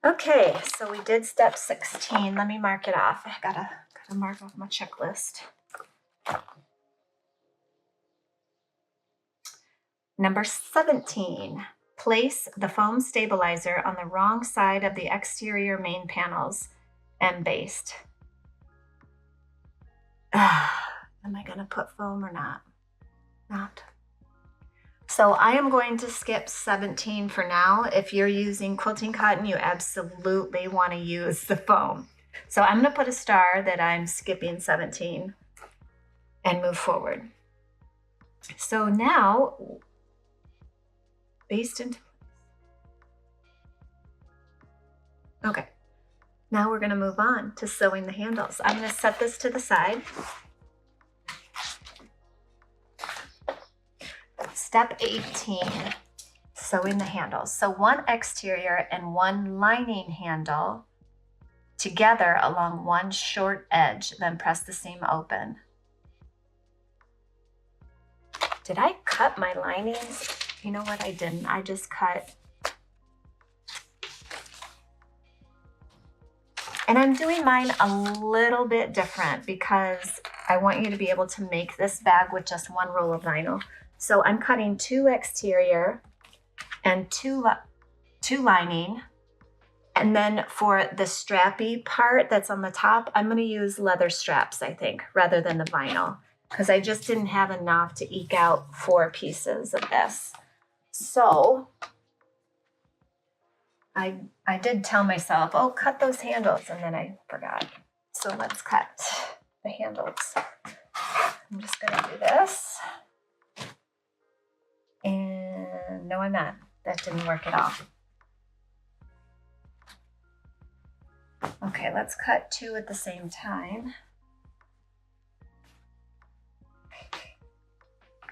Okay, so we did step 16. Let me mark it off. I gotta mark off my checklist. Number 17. Place the foam stabilizer on the wrong side of the exterior main panels and baste. Am I going to put foam or not? Not. So I am going to skip 17 for now. If you're using quilting cotton, you absolutely want to use the foam. So I'm going to put a star that I'm skipping 17 and move forward. So now, based into, okay. Now we're going to move on to sewing the handles. I'm going to set this to the side. Step 18, sewing the handles. So one exterior and one lining handle together along one short edge, then press the seam open. Did I cut my linings? You know what, I didn't. I just cut. And I'm doing mine a little bit different because I want you to be able to make this bag with just one roll of vinyl. So I'm cutting 2 exterior and 2 lining. And then for the strappy part that's on the top, I'm going to use leather straps, I think, rather than the vinyl, because I just didn't have enough to eke out 4 pieces of this. So I did tell myself, oh, cut those handles, and then I forgot. So let's cut the handles. I'm just going to do this. And no, I'm not. That didn't work at all. Okay, let's cut 2 at the same time.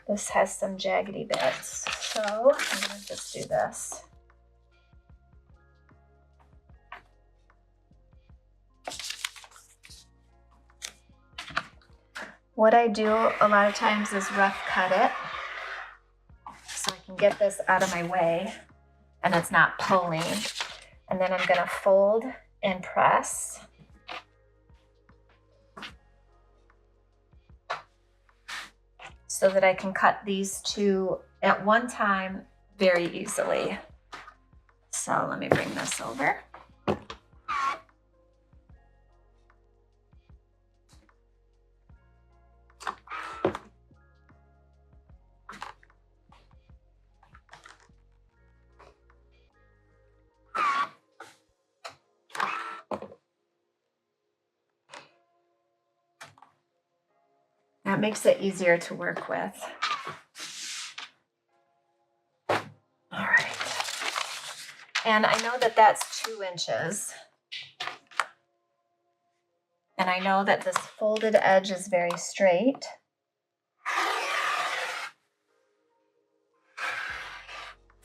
This has some jaggedy bits, so I'm going to just do this. What I do a lot of times is rough cut it so I can get this out of my way and it's not pulling. And then I'm going to fold and press. So that I can cut these 2 at one time very easily. So let me bring this over. That makes it easier to work with. All right. And I know that that's 2 inches. And I know that this folded edge is very straight.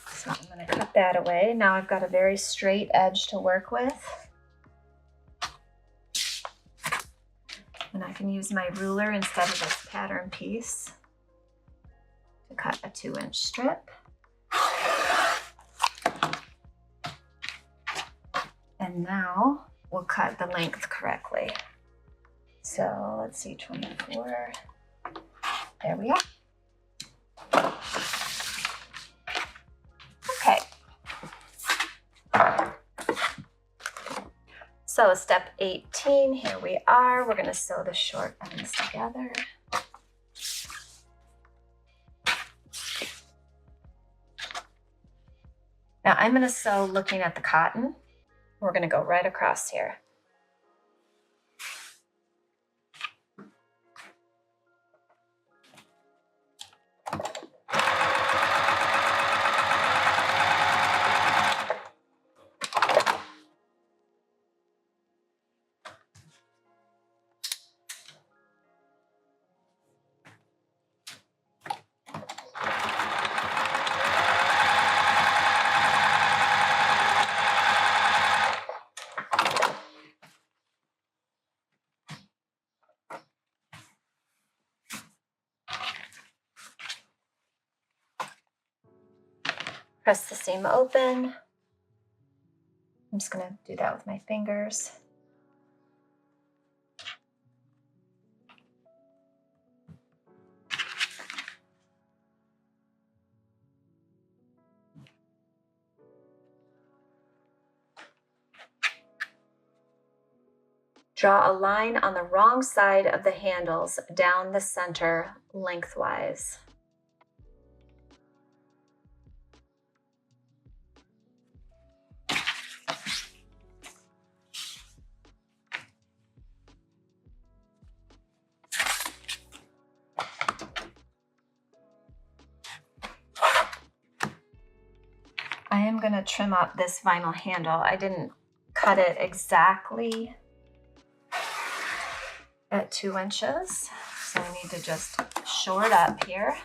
So I'm going to cut that away. Now I've got a very straight edge to work with. And I can use my ruler instead of this pattern piece to cut a 2-inch strip. And now we'll cut the length correctly. So let's see, 24. There we are. Okay. So step 18, here we are. We're going to sew the short ends together. Now I'm going to sew looking at the cotton. We're going to go right across here. Press the seam open. I'm just going to do that with my fingers. Draw a line on the wrong side of the handles down the center lengthwise. I am going to trim up this vinyl handle. I didn't cut it exactly at 2 inches, so I need to just shore it up here.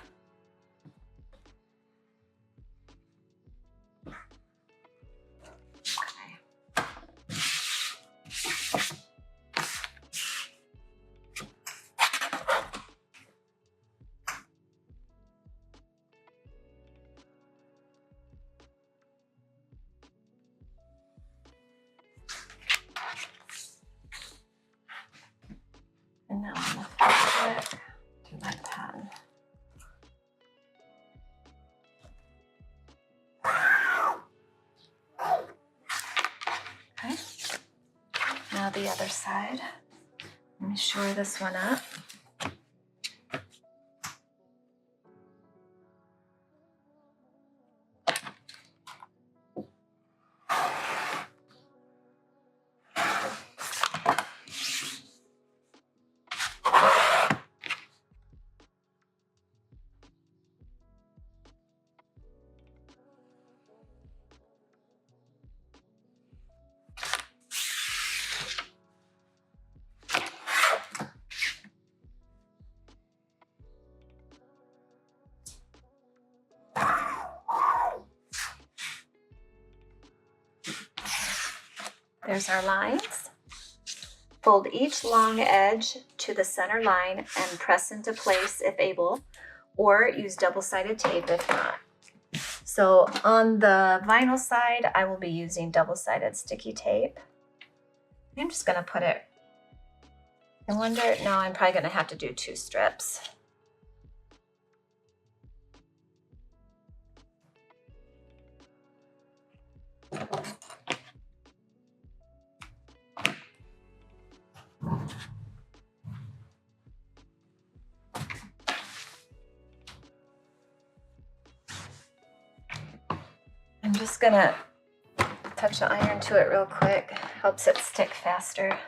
Okay. And now I'm going to flip it to my pen. Okay. Now the other side. Let me shore this one up. There's our lines. Fold each long edge to the center line and press into place if able, or use double-sided tape if not. So on the vinyl side, I will be using double-sided sticky tape. I'm just gonna put it, I wonder, no, I'm probably gonna have to do 2 strips. I'm just gonna touch the iron to it real quick. Helps it stick faster.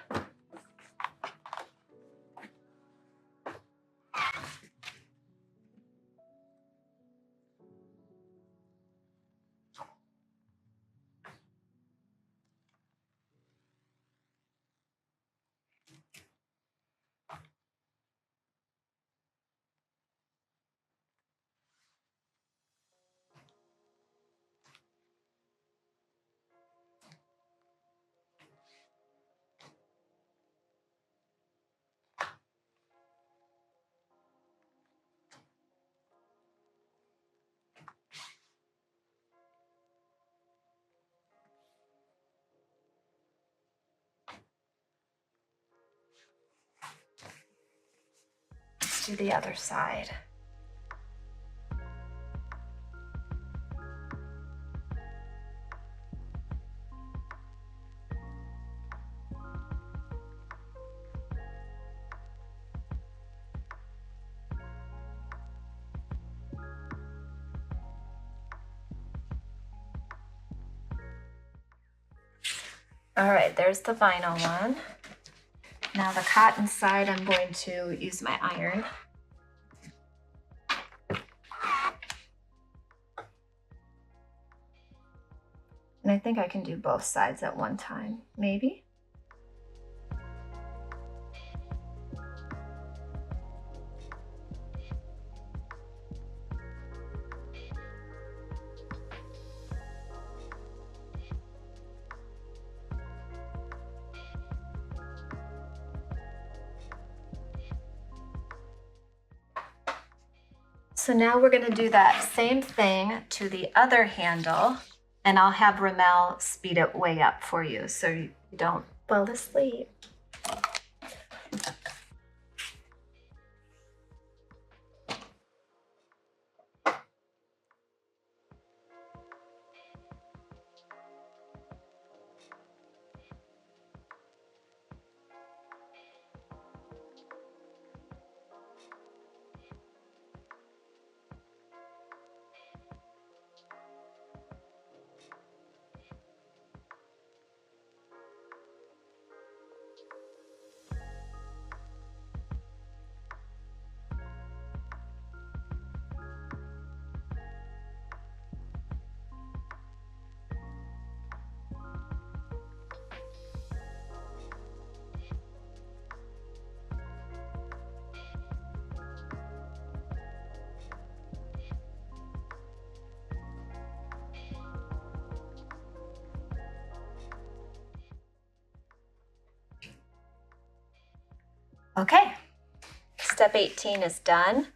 Let's do the other side. All right, there's the vinyl one. Now the cotton side, I'm going to use my iron. And I think I can do both sides at one time, maybe. So now we're going to do that same thing to the other handle, and I'll have Ramel speed it way up for you so you don't fall asleep. Okay, step 18 is done.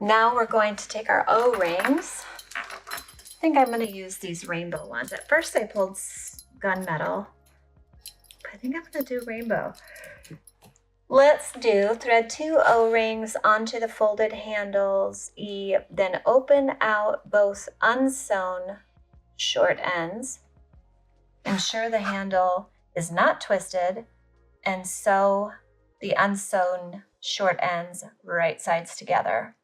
Now we're going to take our O-rings. I think I'm going to use these rainbow ones. At first I pulled gunmetal, but I think I'm going to do rainbow. Let's do thread 2 O-rings onto the folded handles E, then open out both unsewn short ends. Ensure the handle is not twisted and sew the unsewn short ends right sides together.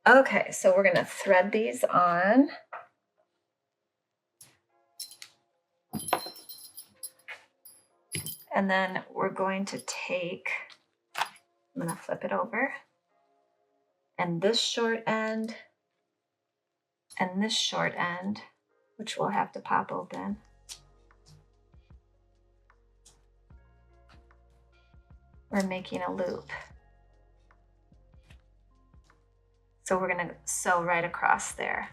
Okay, so we're gonna thread these on. And then we're going to take, I'm gonna flip it over, and this short end and this short end, which we'll have to pop open. We're making a loop. So we're gonna sew right across there.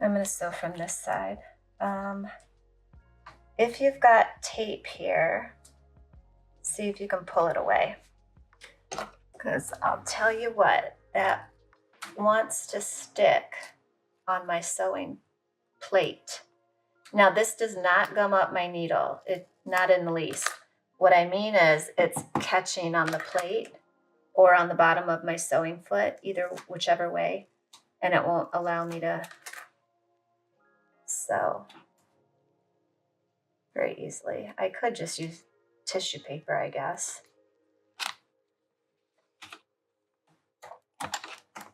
I'm going to sew from this side. If you've got tape here, see if you can pull it away. Because I'll tell you what, that wants to stick on my sewing plate. Now this does not gum up my needle, not in the least. What I mean is it's catching on the plate or on the bottom of my sewing foot, whichever way, and it won't allow me to sew very easily. I could just use tissue paper, I guess.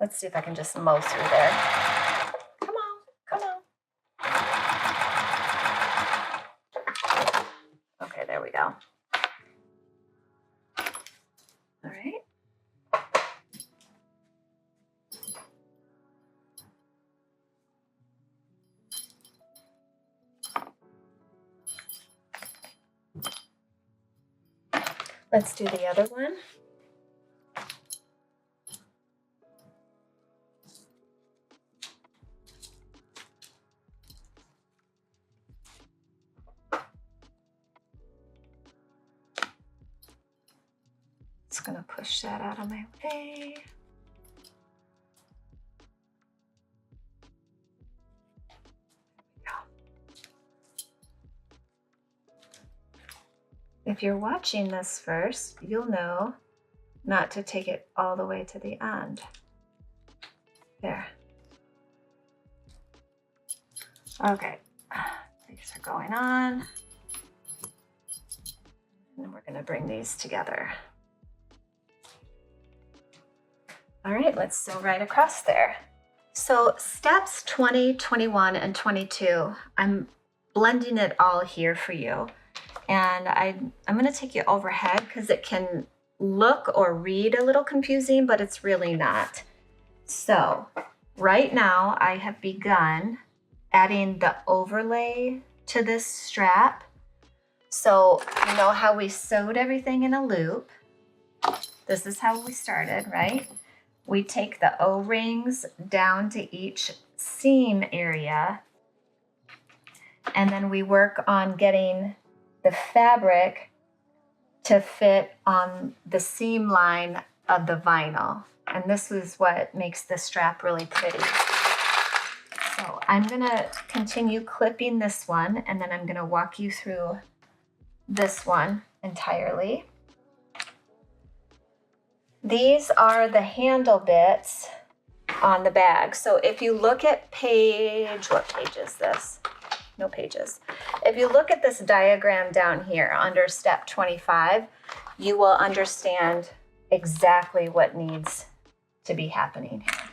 Let's see if I can just mow through there. Come on, come on. Okay, there we go. All right. Let's do the other one. Just gonna push that out of my way. If you're watching this first, you'll know not to take it all the way to the end. There. Okay, these are going on. And we're gonna bring these together. All right, let's sew right across there. So steps 20, 21, and 22, I'm blending it all here for you. And I'm gonna take you overhead because it can look or read a little confusing, but it's really not. So right now I have begun adding the overlay to this strap. So you know how we sewed everything in a loop? This is how we started, right? We take the O-rings down to each seam area, and then we work on getting the fabric to fit on the seam line of the vinyl. And this is what makes the strap really pretty. So I'm gonna continue clipping this one, and then I'm gonna walk you through this one entirely. These are the handle bits on the bag. So if you look at what page is this? No pages. If you look at this diagram down here under step 25, you will understand exactly what needs to be happening here.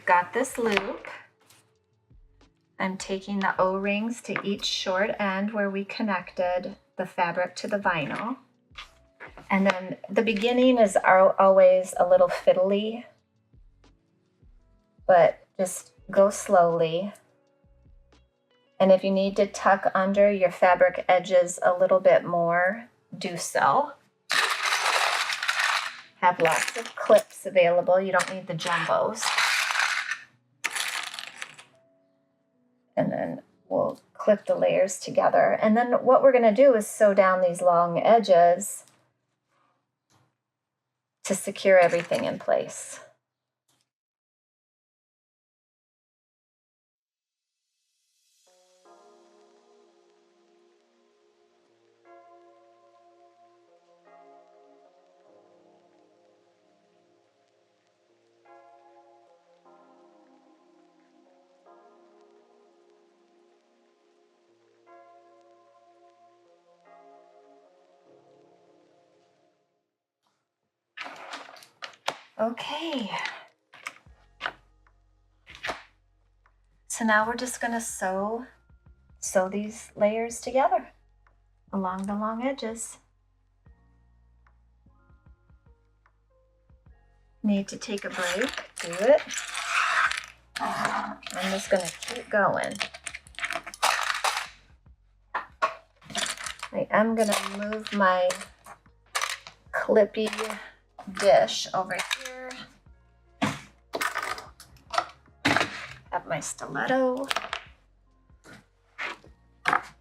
got this loop. I'm taking the O-rings to each short end where we connected the fabric to the vinyl. And then the beginning is always a little fiddly, but just go slowly. And if you need to tuck under your fabric edges a little bit more, do so. Have lots of clips available. You don't need the jumbos. And then we'll clip the layers together. And then what we're going to do is sew down these long edges to secure everything in place. Okay. So now we're just going to sew these layers together along the long edges. Need to take a break, do it. I'm just going to keep going. I am going to move my clippy dish over here. Have my stiletto.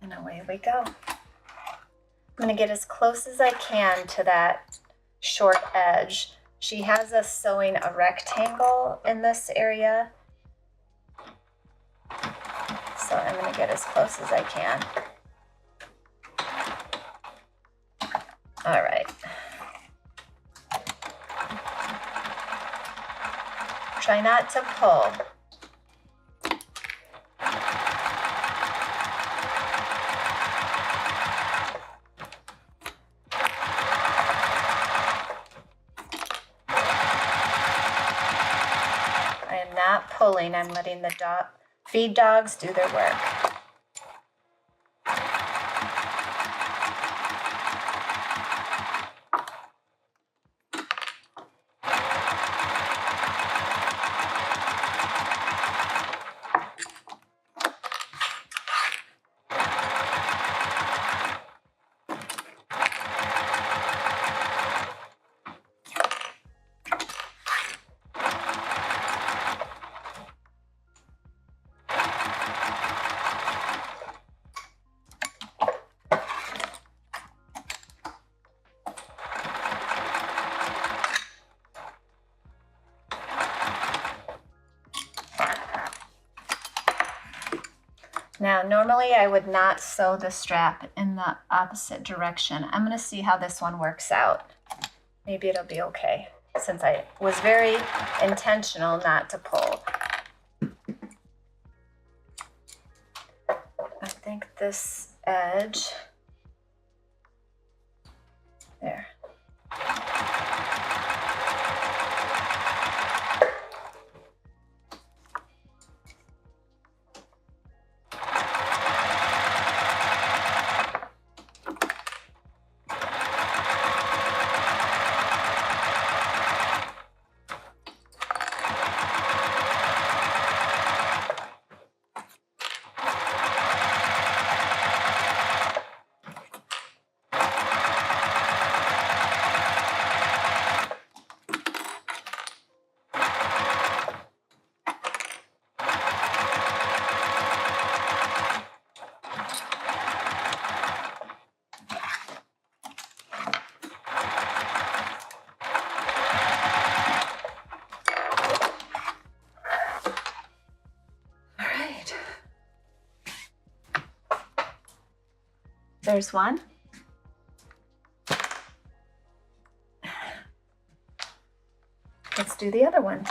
And away we go. I'm going to get as close as I can to that short edge. She has us sewing a rectangle in this area. So I'm going to get as close as I can. All right. Try not to pull. I am not pulling. I'm letting the feed dogs do their work. Now, normally I would not sew the strap in the opposite direction. I'm going to see how this one works out. Maybe it'll be okay, since I was very intentional not to pull. I think this edge, there. There's one. Let's do the other one.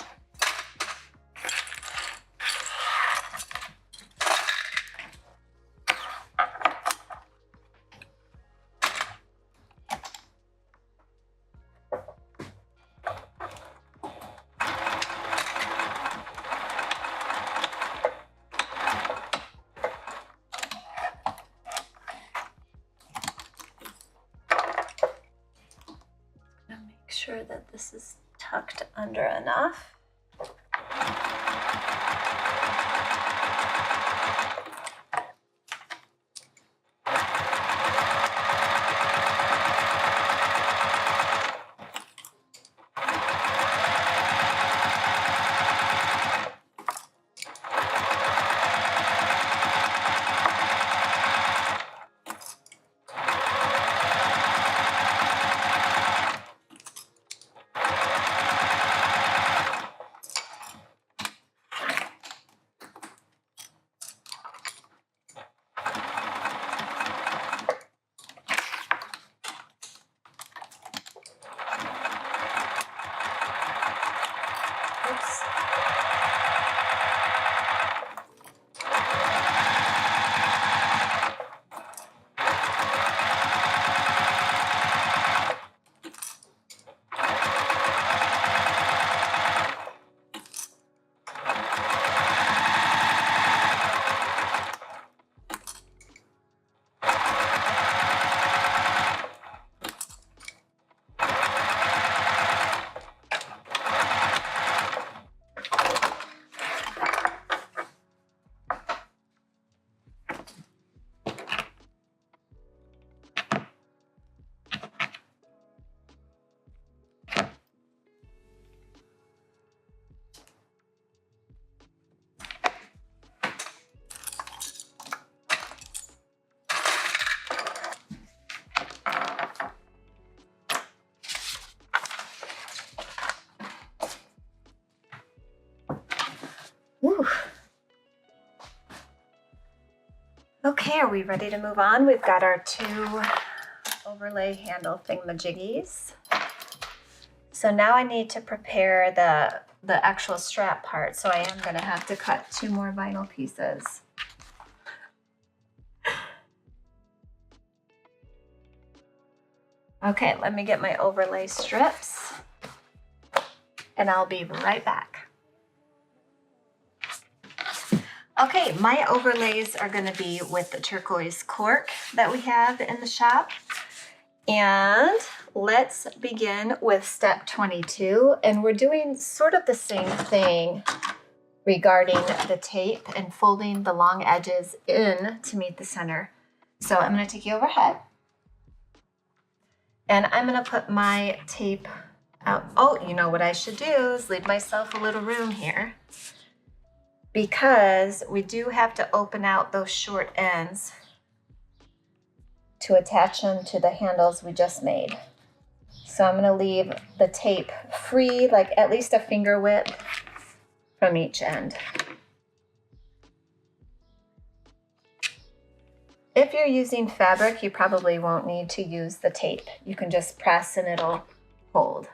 sure that this is tucked under enough. Oops. Whew. Okay, are we ready to move on? We've got our 2 overlay handle thingamajiggies. So now I need to prepare the actual strap part. So I am going to have to cut 2 more vinyl pieces. Okay, let me get my overlay strips and I'll be right back. Okay, my overlays are going to be with the turquoise cork that we have in the shop. And let's begin with step 22. And we're doing sort of the same thing regarding the tape and folding the long edges in to meet the center. So I'm going to take you overhead. And I'm going to put my tape out. Oh, you know what I should do is leave myself a little room here, because we do have to open out those short ends to attach them to the handles we just made. So I'm going to leave the tape free, like at least a finger width from each end. If you're using fabric, you probably won't need to use the tape. You can just press and it'll hold.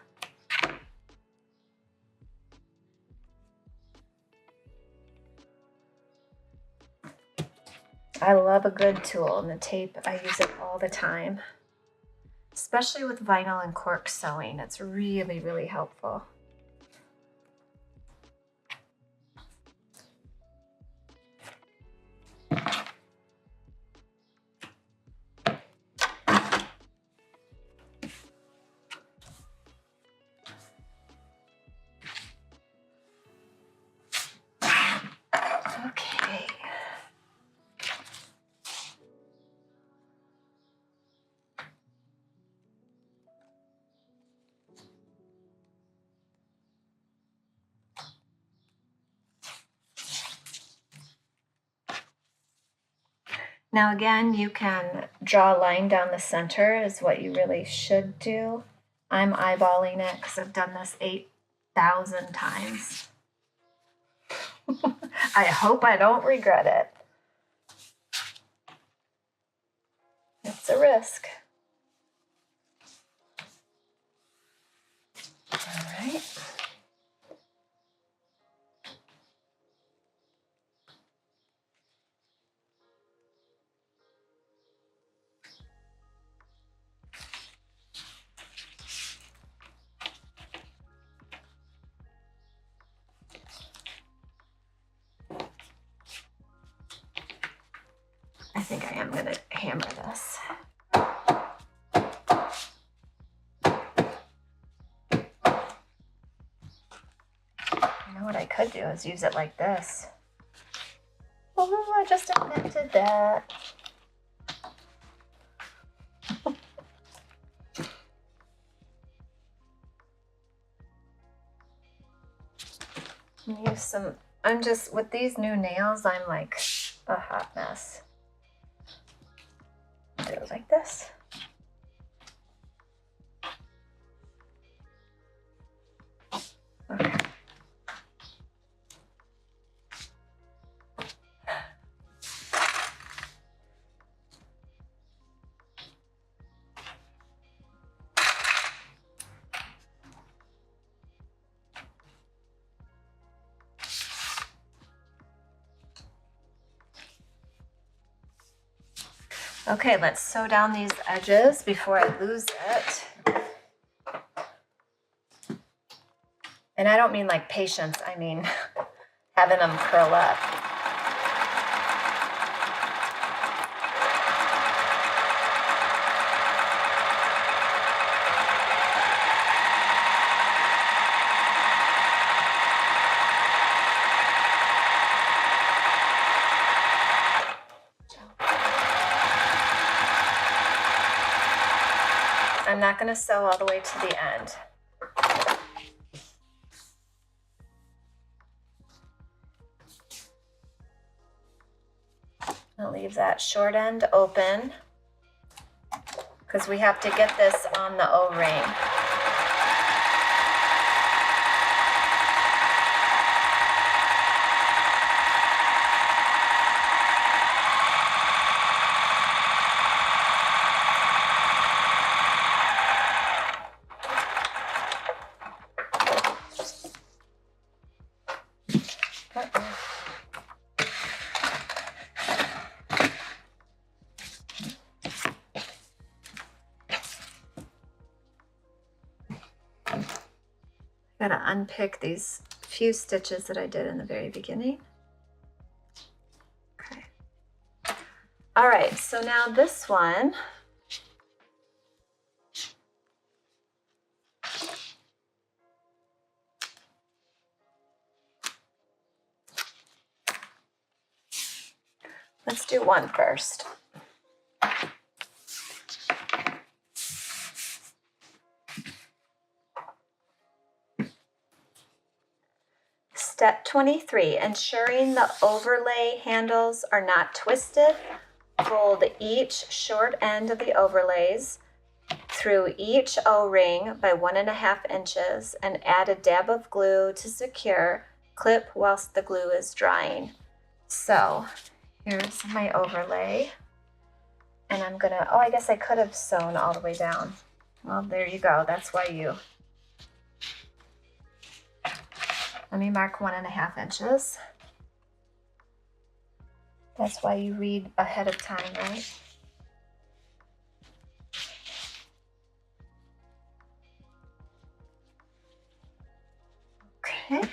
I love a good tool, and the tape, I use it all the time. Especially with vinyl and cork sewing, it's really, really helpful. Okay. Now again, you can draw a line down the center is what you really should do. I'm eyeballing it because I've done this 8,000 times. I hope I don't regret it. It's a risk. All right. I think I am going to hammer this. could do is use it like this. Oh, I just invented that. Use some, I'm just, with these new nails, I'm like a hot mess. Do it like this. Okay. Okay, let's sew down these edges before I lose it. And I don't mean like patience, I mean having them curl up. I'm not going to sew all the way to the end. I'll leave that short end open because we have to get this on the O-ring. Gotta unpick these few stitches that I did in the very beginning. Okay. All right, so now this one, let's do one first. Step 23, ensuring the overlay handles are not twisted. Fold each short end of the overlays through each O-ring by 1.5 inches and add a dab of glue to secure. Clip whilst the glue is drying. So here's my overlay. And I'm gonna, oh, I guess I could have sewn all the way down. Well, there you go. That's why you, let me mark 1.5 inches. That's why you read ahead of time, right? Okay.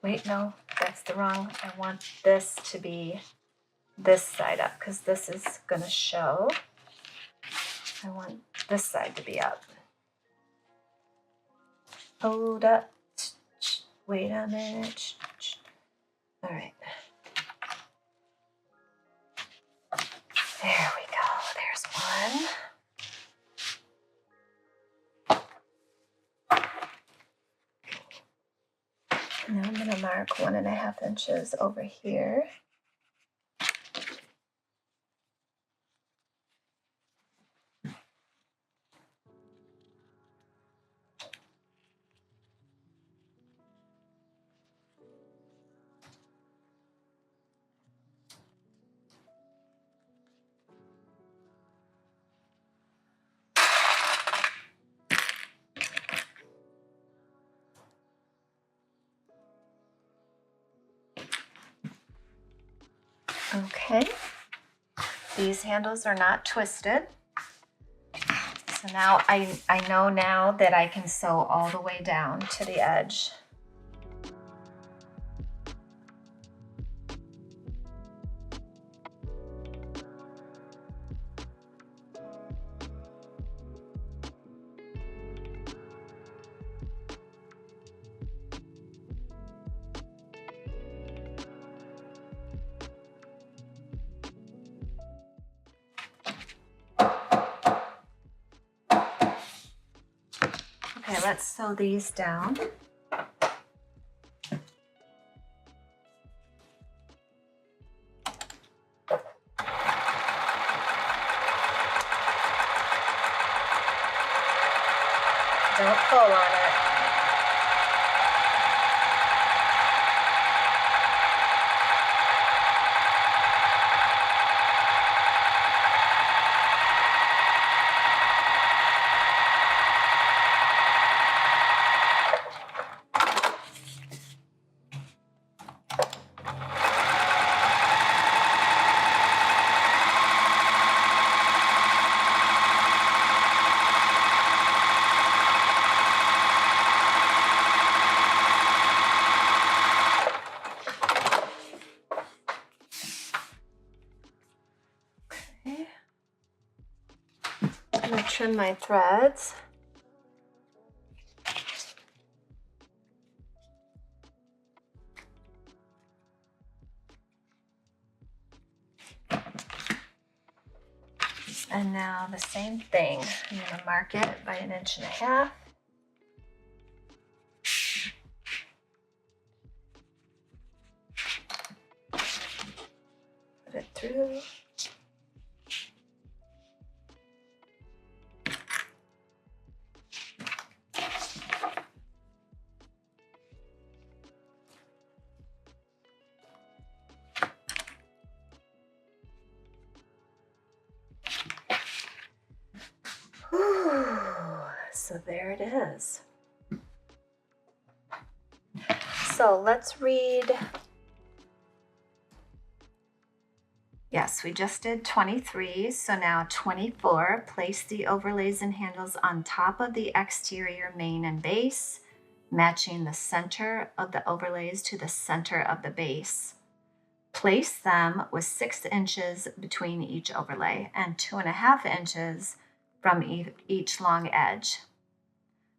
Wait, no, that's the wrong. I want this to be this side up because this is gonna show. I want this side to be up. Hold up. Wait a minute. All right. There we go. There's one. Now I'm going to mark 1.5 inches over here. Okay, these handles are not twisted. So now I know now that I can sew all the way down to the edge. let's sew these down. Don't pull on it. I'm going to trim my threads. And now the same thing. I'm going to mark it by 1.5 inches. Put it through. So there it is. So let's read. Yes, we just did 23, so now 24. Place the overlays and handles on top of the exterior main and base, matching the center of the overlays to the center of the base. Place them with 6 inches between each overlay and 2.5 inches from each long edge.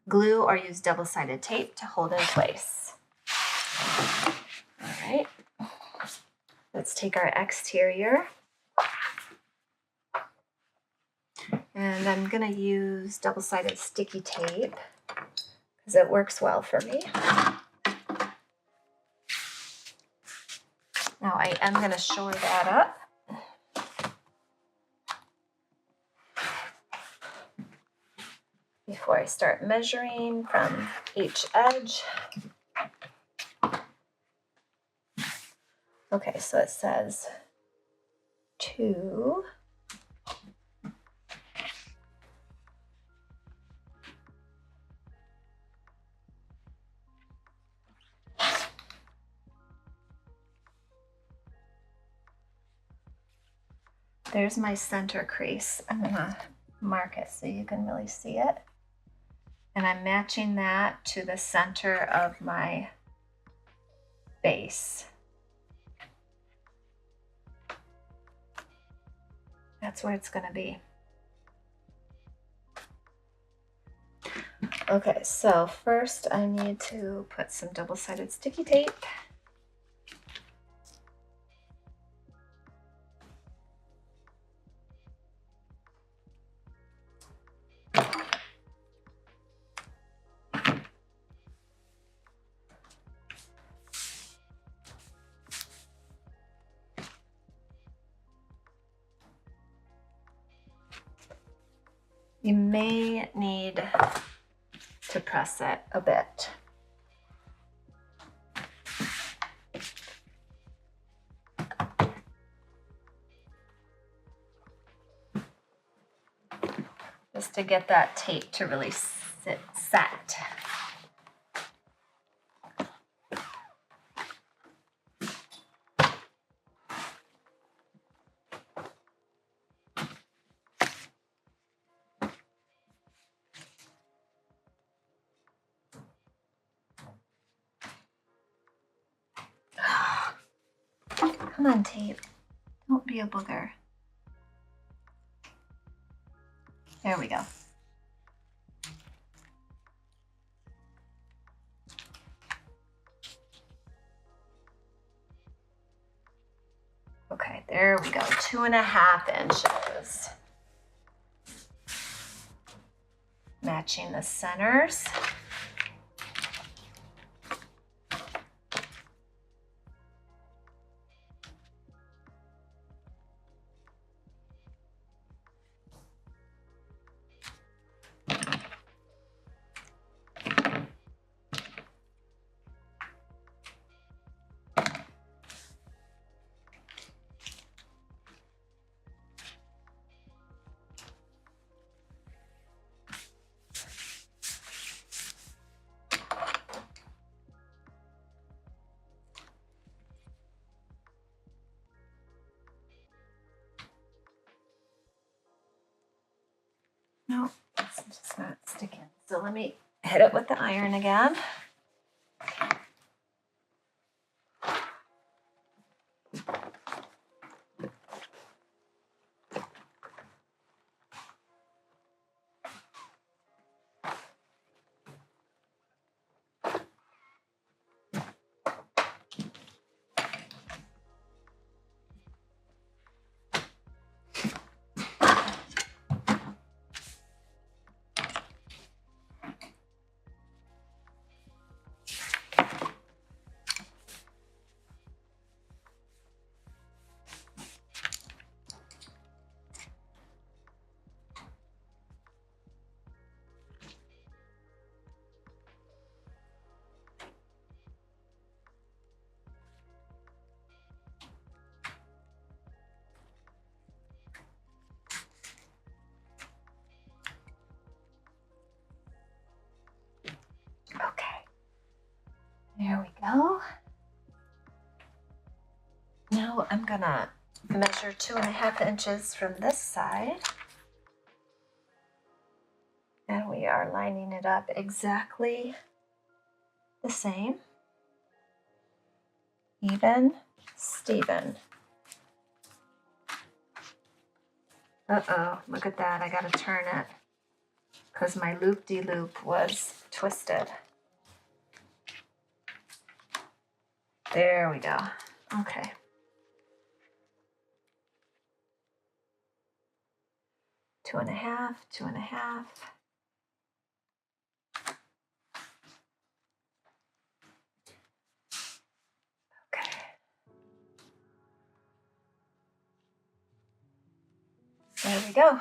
Glue or use double-sided tape to hold in place. All right, let's take our exterior. And I'm gonna use double-sided sticky tape because it works well for me. Now I am gonna shore that up. Before I start measuring from each edge. Okay, so it says 2. There's my center crease. I'm gonna mark it so you can really see it. And I'm matching that to the center of my base. That's where it's gonna be. Okay, so first I need to put some double-sided sticky tape. You may need to press it a bit. Just to get that tape to really sit set. Come on, tape. Don't be a booger. There we go. Okay, there we go. 2.5 inches. Match matching the centers. No, it's just not sticking. So let me hit it with the iron again. Okay, there we go. Now I'm gonna measure 2.5 inches from this side. And we are lining it up exactly the same. Even, Steven. Uh-oh, look at that, I gotta turn it because my loop-de-loop was twisted. There we go, okay. Two and a half. Okay. There we go.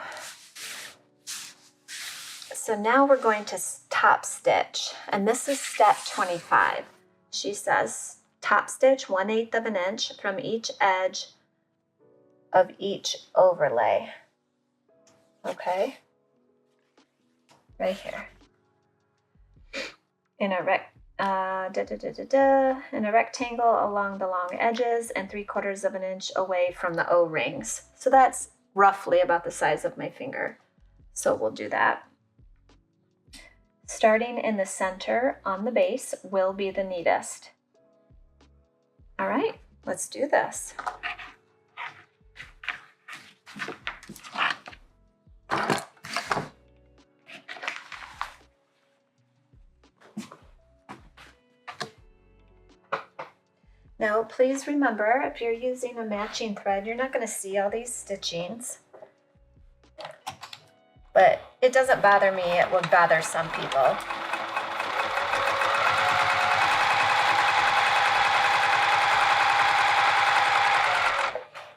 So now we're going to top stitch, and this is step 25. She says top stitch 1/8 of an inch from each edge of each overlay. Okay, right here. In a in a rectangle along the long edges and 3/4 of an inch away from the O-rings. So that's roughly about the size of my finger. So we'll do that. Starting in the center on the base will be the neatest. All right, let's do this. Now, please remember, if you're using a matching thread, you're not going to see all these stitchings. But it doesn't bother me. It would bother some people.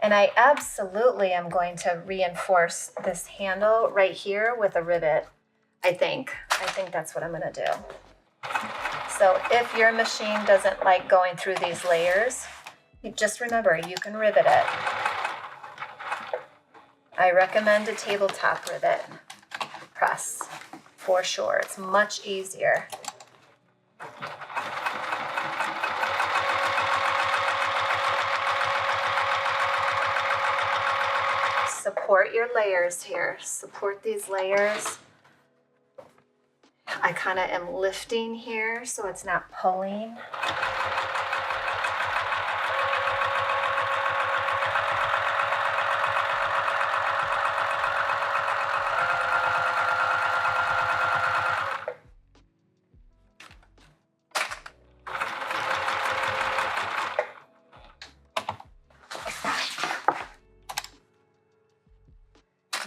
And I absolutely am going to reinforce this handle right here with a rivet, I think. I think that's what I'm going to do. So if your machine doesn't like going through these layers, just remember, you can rivet it. I recommend a tabletop rivet press for sure. It's much easier. Support your layers here. Support these layers. I kind of am lifting here so it's not pulling.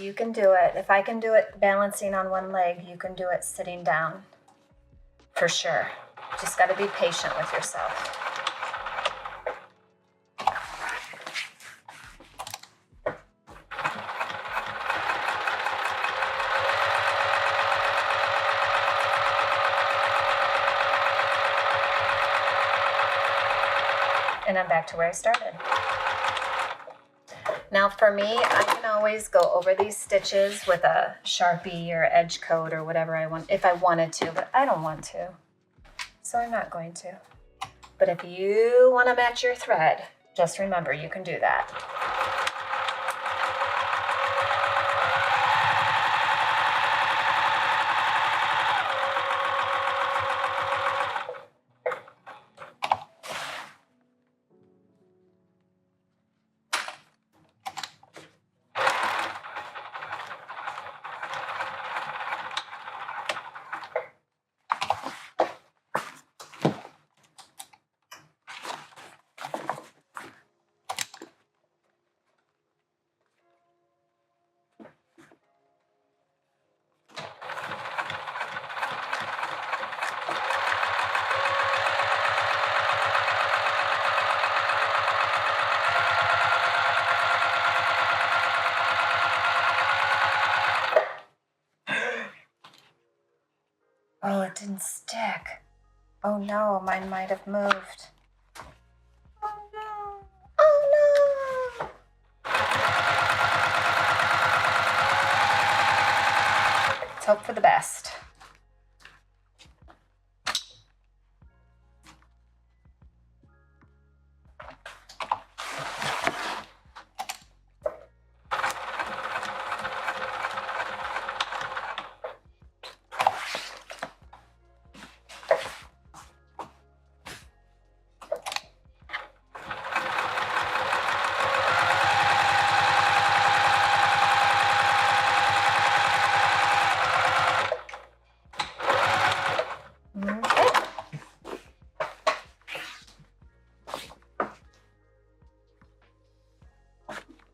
You can do it. If I can do it balancing on one leg, you can do it sitting down. For sure. Just got to be patient with yourself. And I'm back to where I started. Now for me, I can always go over these stitches with a Sharpie or edge coat or whatever I want, if I wanted to, but I don't want to. So I'm not going to. But if you want to match your thread, just remember you can do that. Oh, it didn't stick. Oh no, mine might have moved. Oh no. Oh no. Let's hope for the best.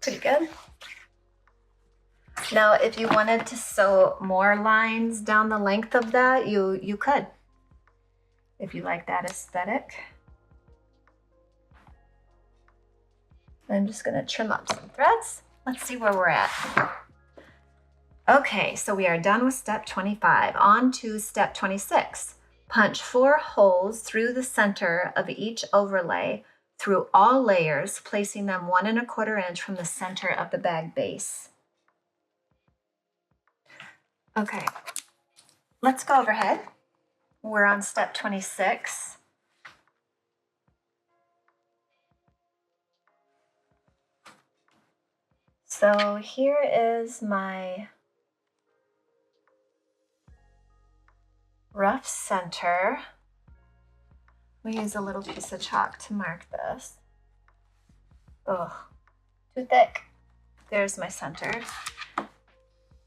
Pretty good. Now, if you wanted to sew more lines down the length of that, you could, if you like that aesthetic. I'm just gonna trim up some threads. Let's see where we're at. Okay, so we are done with step 25. On to step 26. Punch 4 holes through the center of each overlay through all layers, placing them 1 1/4 inch from the center of the bag base. Okay, let's go overhead. We're on step 26. So here is my rough center. We use a little piece of chalk to mark this. Ugh, too thick. There's my center.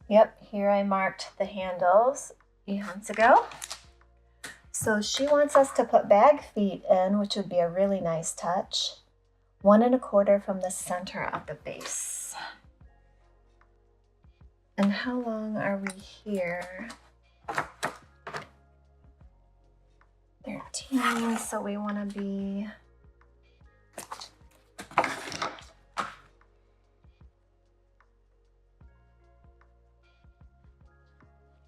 Yep, here I marked the handles eons ago. So she wants us to put bag feet in, which would be a really nice touch. 1 1/4 from the center of the base. And how long are we here? 13, so we want to be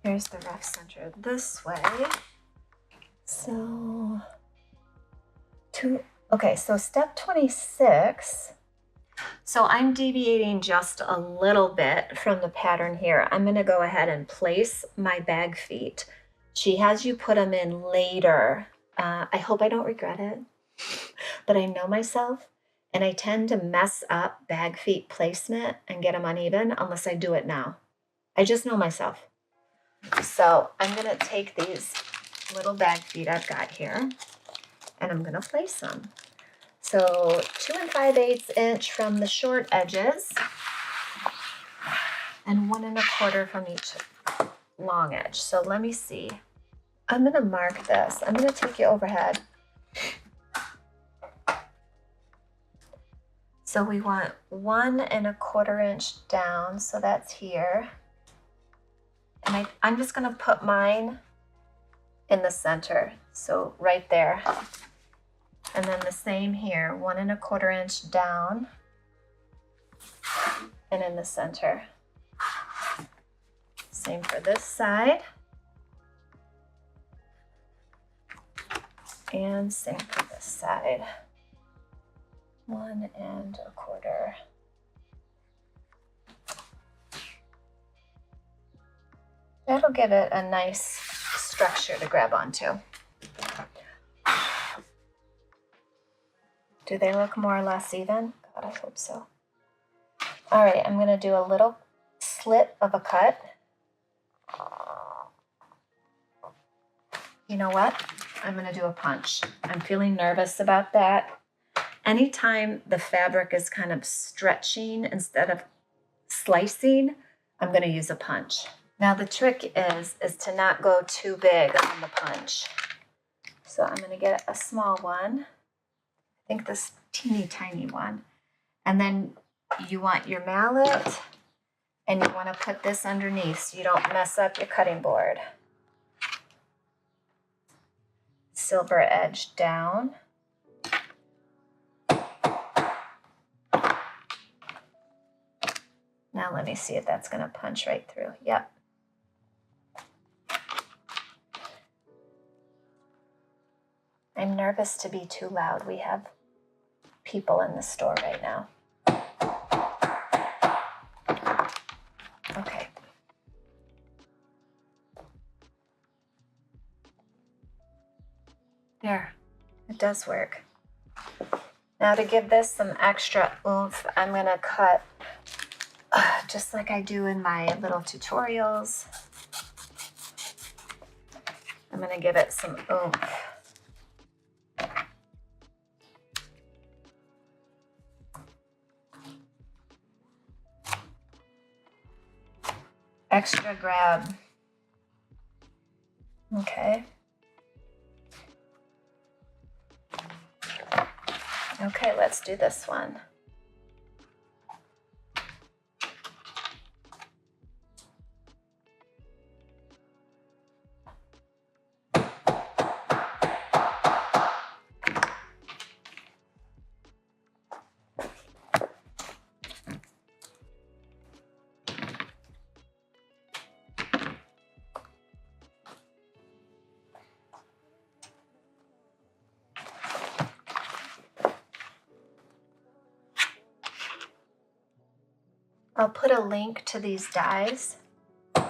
here's the rough center this way. So okay, so step 26. So I'm deviating just a little bit from the pattern here. I'm going to go ahead and place my bag feet. She has you put them in later. I hope I don't regret it, but I know myself and I tend to mess up bag feet placement and get them uneven unless I do it now. I just know myself. So I'm going to take these little bag feet I've got here and I'm going to place them. So 2 5/8 inch from the short edges and 1 1/4 from each long edge. So let me see. I'm going to mark this. I'm going to take you overhead. So we want 1¼ inch down, so that's here. And I'm just gonna put mine in the center, so right there. And then the same here, 1¼ inch down and in the center. Same for this side. And same for this side. 1¼ inch. That'll give it a nice structure to grab onto. Do they look more or less even? God, I hope so. All right, I'm gonna do a little slit of a cut. You know what? I'm gonna do a punch. I'm feeling nervous about that. Anytime the fabric is kind of stretching instead of slicing, I'm gonna use a punch. Now the trick is to not go too big on the punch. So I'm gonna get a small one. I think this teeny tiny one. And then you want your mallet and you wanna put this underneath so you don't mess up your cutting board. Silver edge down. Now let me see if that's gonna punch right through. Yep. I'm nervous to be too loud. We have people in the store right now. Okay. There, it does work. Now to give this some extra oomph, I'm gonna cut just like I do in my little tutorials. I'm gonna give it some oomph. Extra grab. Okay. Okay, let's do this one. I'll put a link to these dies. I've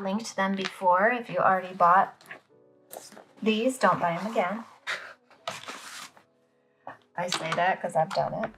linked them before. If you already bought these, don't buy them again. I say that because I've done it.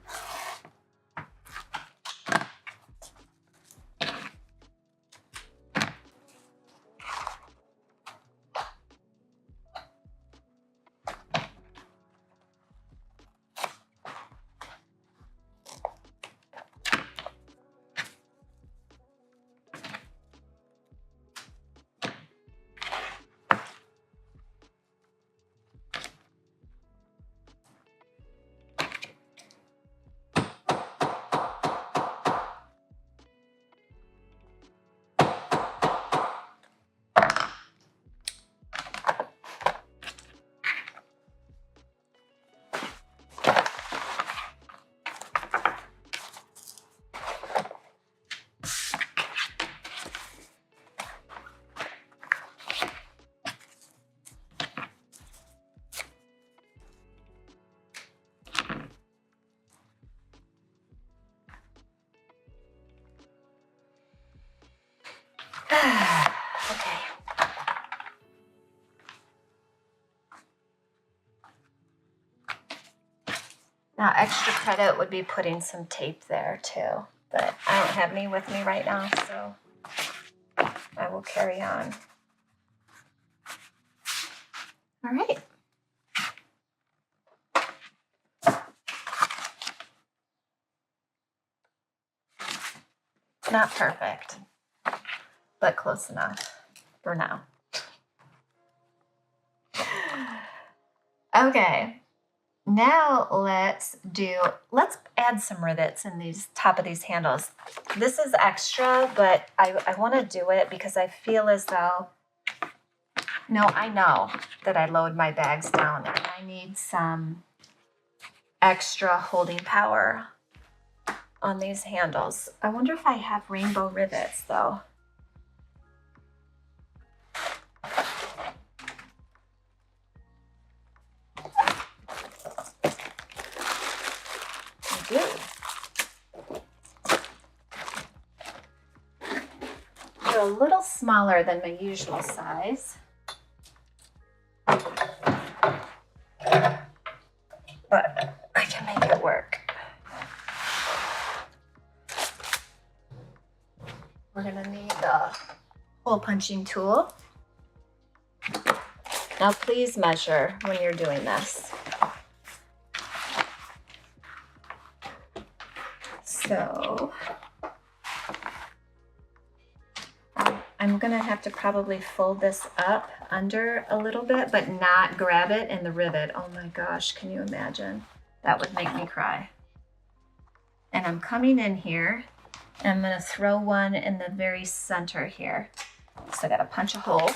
Okay. Now, extra credit would be putting some tape there too, but I don't have any with me right now, so I will carry on. All right. Not perfect, but close enough for now. Okay. Now let's add some rivets in these top of these handles. This is extra, but I want to do it because I feel as though, no, I know that I load my bags down and I need some extra holding power on these handles. I wonder if I have rainbow rivets though. Do. They're a little smaller than my usual size, but I can make it work. We're gonna need a hole punching tool. Now please measure when you're doing this. So I'm gonna have to probably fold this up under a little bit, but not grab it in the rivet. Oh my gosh, can you imagine? That would make me cry. And I'm coming in here, and I'm gonna throw one in the very center here. So I gotta punch a hole.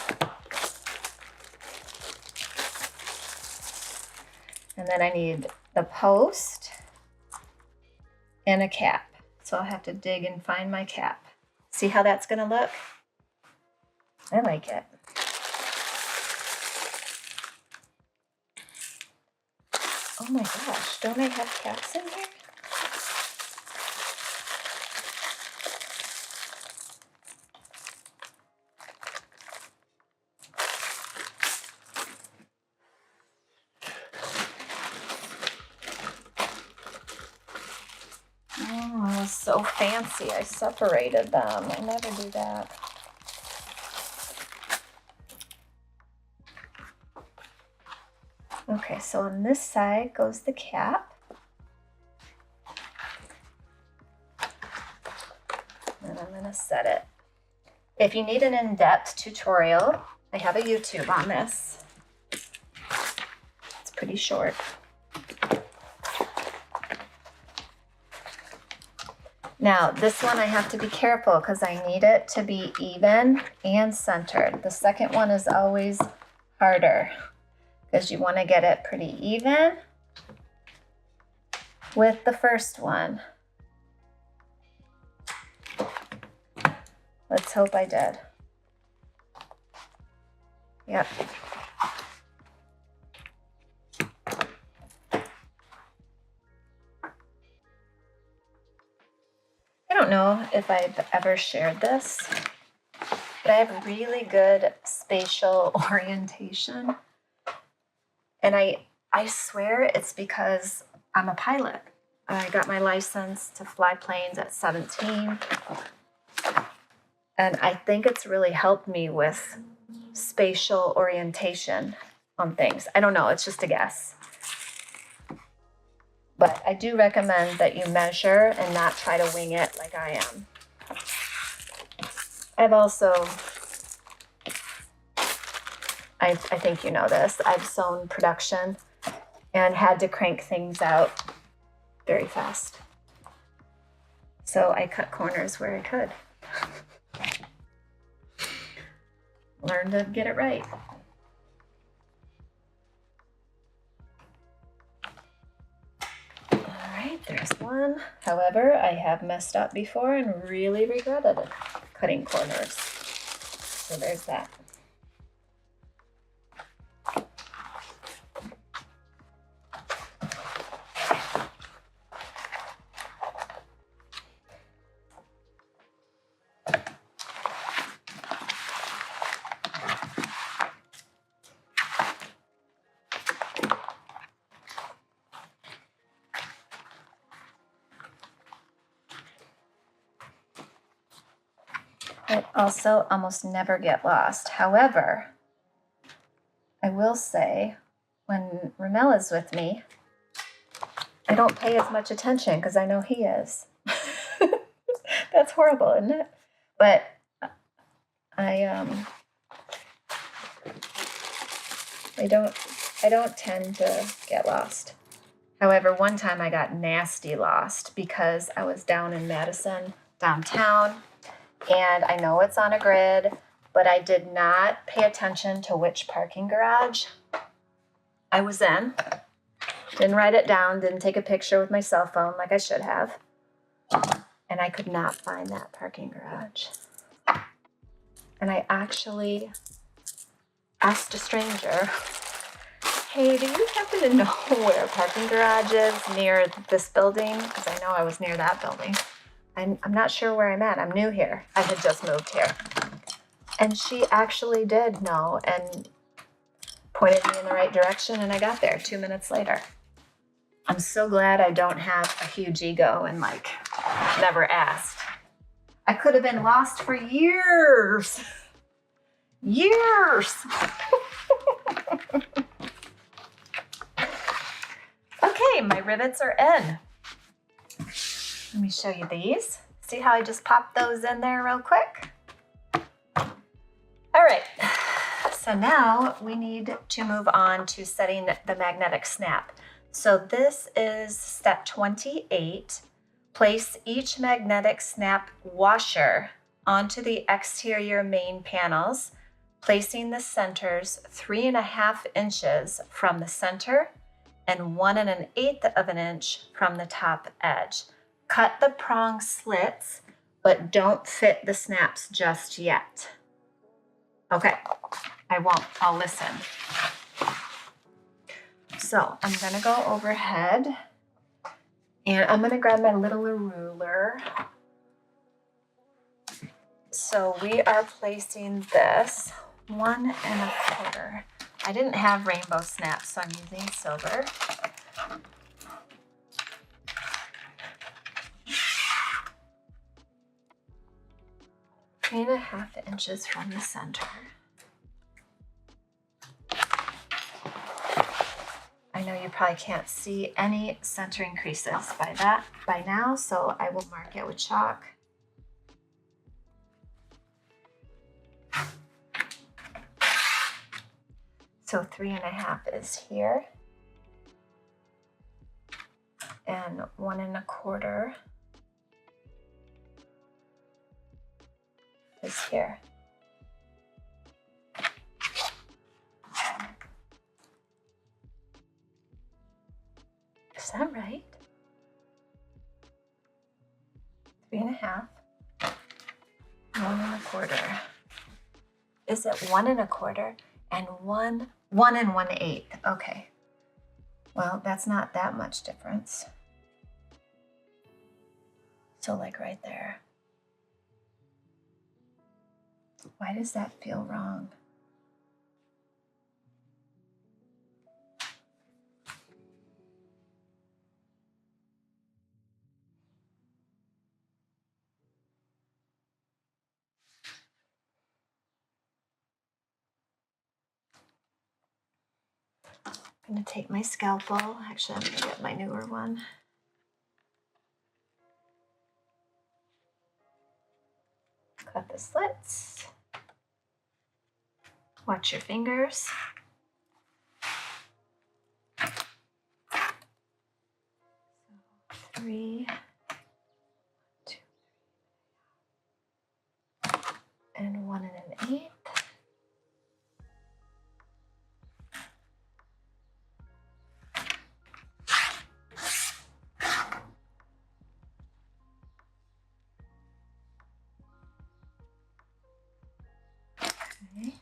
And then I need the post and a cap. So I'll have to dig and find my cap. See how that's gonna look? I like it. Oh my gosh, don't I have caps in here? Oh, I was so fancy. I separated them. I never do that. Okay, so on this side goes the cap. And I'm gonna set it. If you need an in-depth tutorial, I have a YouTube on this. It's pretty short. Now, this one I have to be careful because I need it to be even and centered. The second one is always harder because you want to get it pretty even with the first one. Let's hope I did. Yep. I don't know if I've ever shared this, but I have really good spatial orientation. And I swear it's because I'm a pilot. I got my license to fly planes at 17. And I think it's really helped me with spatial orientation on things. I don't know, it's just a guess. But I do recommend that you measure and not try to wing it like I am. I've also, I think you know this, I've sewn production and had to crank things out very fast. So I cut corners where I could. Learn to get it right. There's one. However, I have messed up before and really regretted it, cutting corners. So there's that. I also almost never get lost. However, I will say when Ramel is with me, I don't pay as much attention because I know he is. That's horrible, isn't it? But I don't tend to get lost. However, one time I got nasty lost because I was down in Madison, downtown, and I know it's on a grid, but I did not pay attention to which parking garage I was in. Didn't write it down, didn't take a picture with my cell phone like I should have. And I could not find that parking garage. And I actually asked a stranger, hey, do you happen to know where a parking garage is near this building? Because I know I was near that building. I'm not sure where I'm at. I'm new here. I had just moved here. And she actually did know and pointed me in the right direction, and I got there 2 minutes later. I'm so glad I don't have a huge ego and like never asked. I could have been lost for years. Years. Okay, my rivets are in. Let me show you these. See how I just popped those in there real quick? All right, so now we need to move on to setting the magnetic snap. So this is step 28. Place each magnetic snap washer onto the exterior main panels, placing the centers 3.5 inches from the center and 1 1/8 of an inch from the top edge. Cut the prong slits, but don't fit the snaps just yet. Okay, I won't, I'll listen. So I'm gonna go overhead and I'm gonna grab my little ruler. So we are placing this 1 1/4. I didn't have rainbow snaps, so I'm using silver. Three and a half inches from the center. I know you probably can't see any center increases by now, so I will mark it with chalk. So 3.5 is here, and 1 1/4 is here. Is that right? 3.5, 1 1/4. Is it 1 1/4 and 1 1 1/8? Okay. Well, that's not that much difference. So like right there. Why does that feel wrong? I'm gonna take my scalpel. Actually, I'm gonna get my newer one. Cut the slits. Watch your fingers. So 3, 2, and 1 1/8. Okay.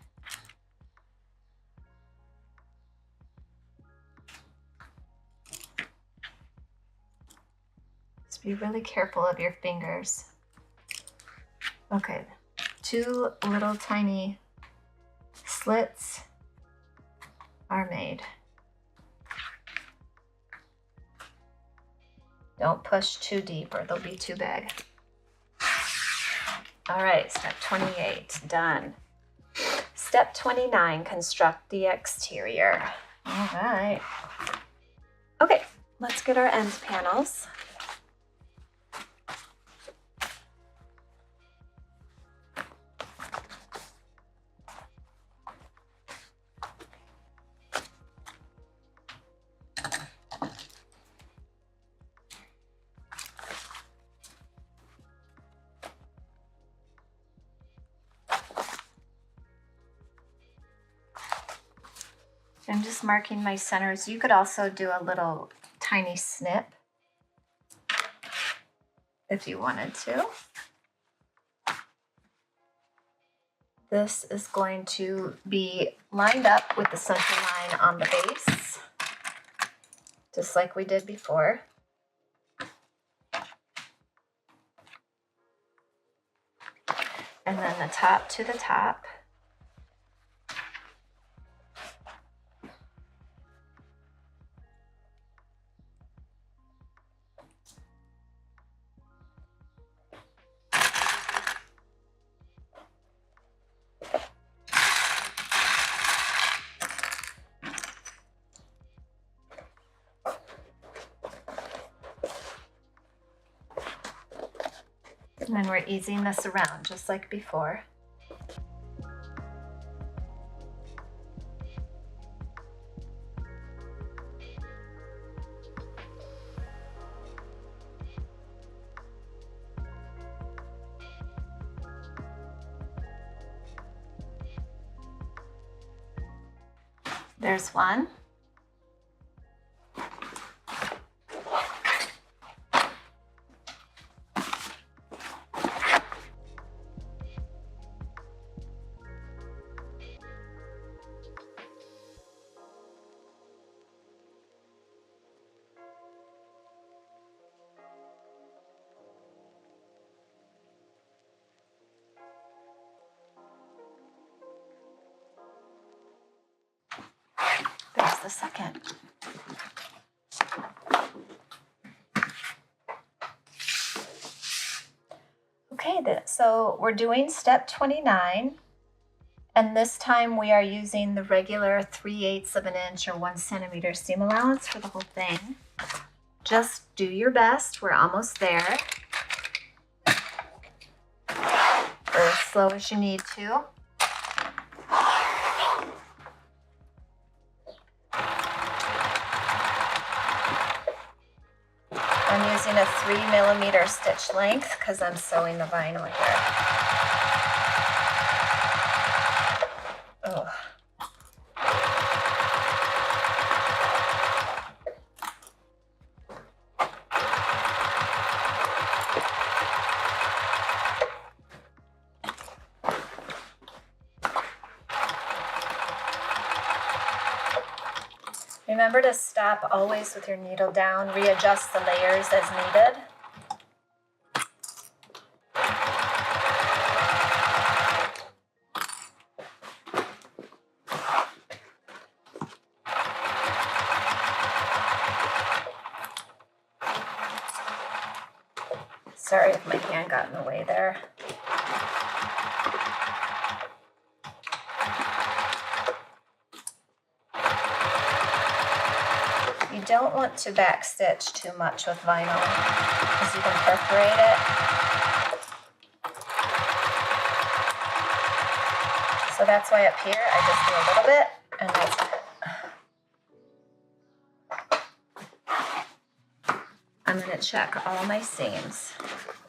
Just be really careful of your fingers. Okay, 2 little tiny slits are made. Don't push too deep or they'll be too big. All right, step 28, done. Step 29, construct the exterior. All right. Okay, let's get our end panels. I'm just marking my centers. You could also do a little tiny snip if you wanted to. This is going to be lined up with the center line on the base, just like we did before. And then the top to the top. And then we're easing this around just like before. There's one. There's the second. Okay, so we're doing step 29, and this time we are using the regular 3/8 of an inch or 1 centimeter seam allowance for the whole thing. Just do your best, we're almost there. Or as slow as you need to. I'm using a 3mm stitch length because I'm sewing the vinyl here. Ugh. Remember to stop always with your needle down, readjust the layers as needed. Sorry if my hand got in the way there. You don't want to backstitch too much with vinyl because you can perforate it. So that's why up here I just do a little bit and that's it. I'm going to check all my seams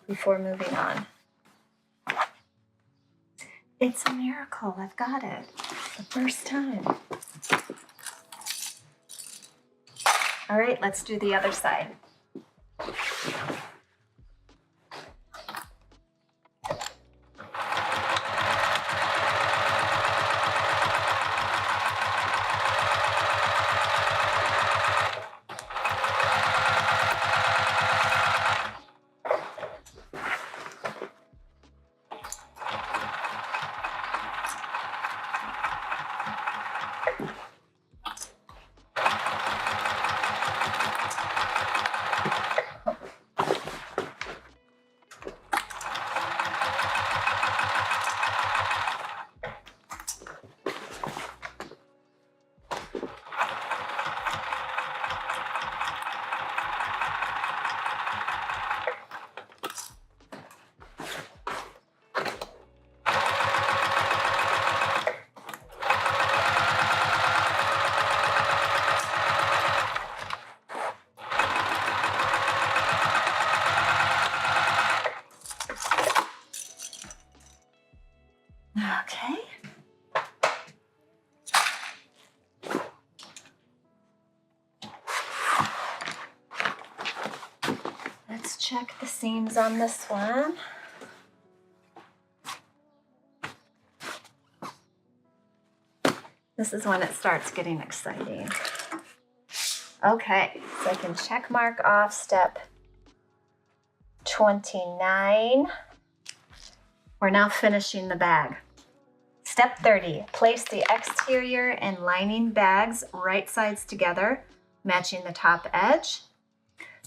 before moving on. It's a miracle. I've got it. The first time. All right, let's do the other side. check the seams on this one. This is when it starts getting exciting. Okay, so I can check mark off step 29. We're now finishing the bag. Step 30, place the exterior and lining bags right sides together, matching the top edge.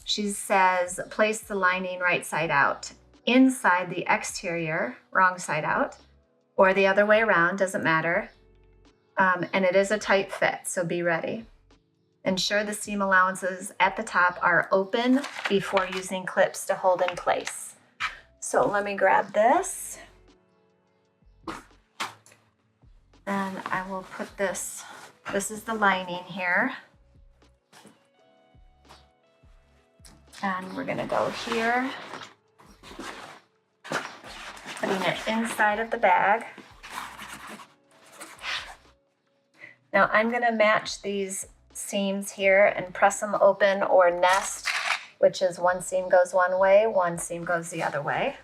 She says, place the lining right side out, inside the exterior, wrong side out, or the other way around, doesn't matter. And it is a tight fit, so be ready. Ensure the seam allowances at the top are open before using clips to hold in place. So let me grab this. And I will put this is the lining here. And we're gonna go here, putting it inside of the bag. Now I'm gonna match these seams here and press them open or nest, which is one seam goes one way, one seam goes the other way.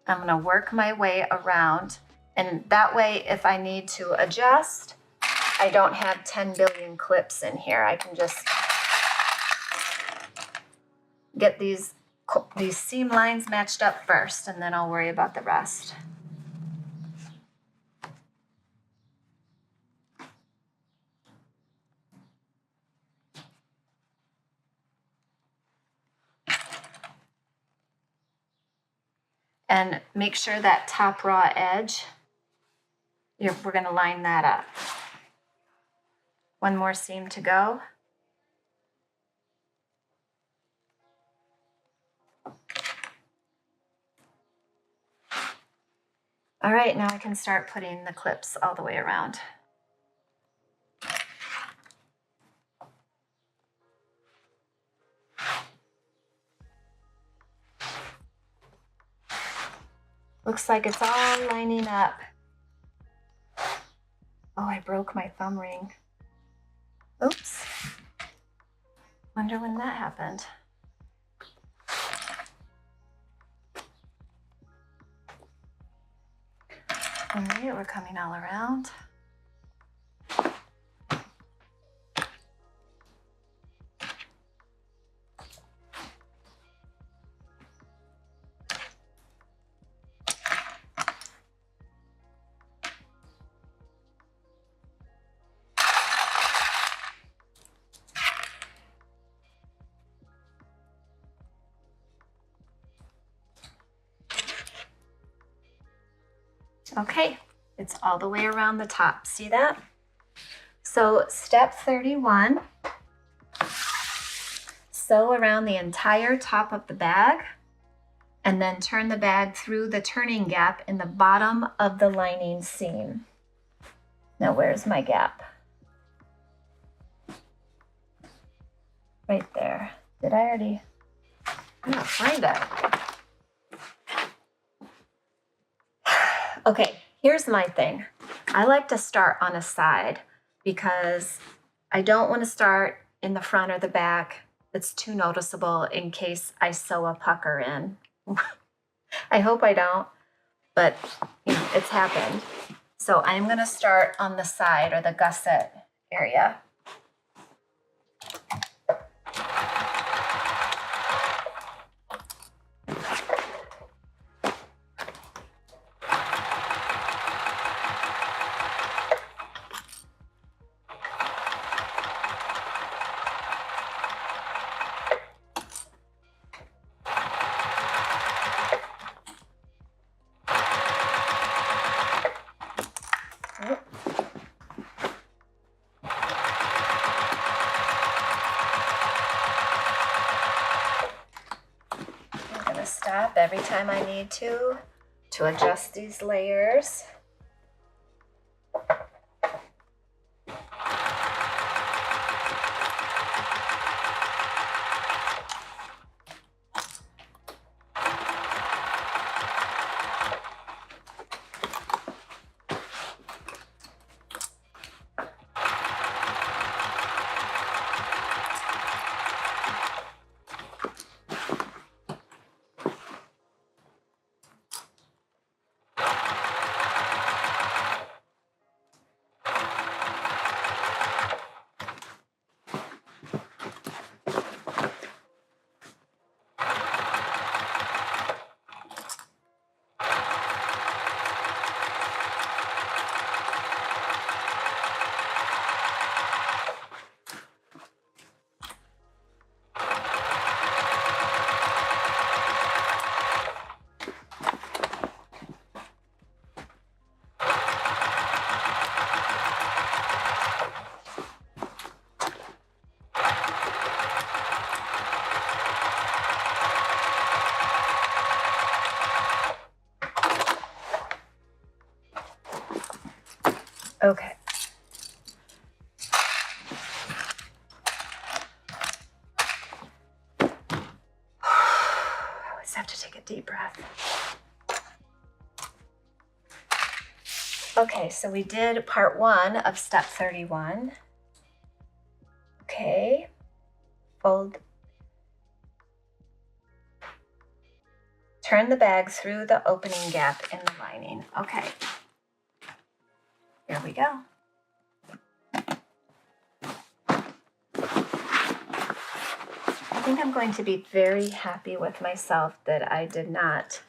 I'm gonna work my way around, and that way if I need to adjust, I don't have 10 billion clips in here. I can just get these seam lines matched up first, and then I'll worry about the rest. And make sure that top raw edge, we're going to line that up. One more seam to go. All right, now I can start putting the clips all the way around. Looks like it's all lining up. Oh, I broke my thumb ring. Oops. Wonder when that happened. All right, we're coming all around. Okay, it's all the way around the top. See that? So step 31, sew around the entire top of the bag and then turn the bag through the turning gap in the bottom of the lining seam. Now where's my gap? Right there. Did I already? I don't find it. Okay, here's my thing. I like to start on a side because I don't want to start in the front or the back. It's too noticeable in case I sew a pucker in. I hope I don't, but you know, it's happened. So I'm going to start on the side or the gusset area. Stop every time I need to adjust these layers. Okay. I always have to take a deep breath. Okay, so we did part 1 of step 31. Okay, fold. Turn the bag through the opening gap in the lining. Okay, here we go. I think I'm going to be very happy with myself that I did not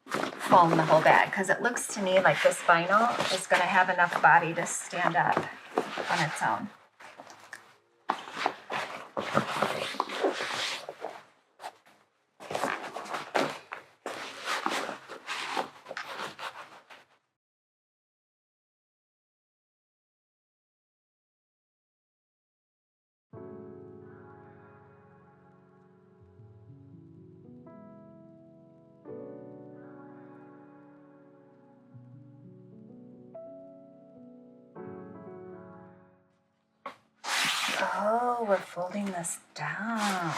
foam the whole bag, because it looks to me like this vinyl is going to have enough body to stand up on its own. Oh, we're folding this down.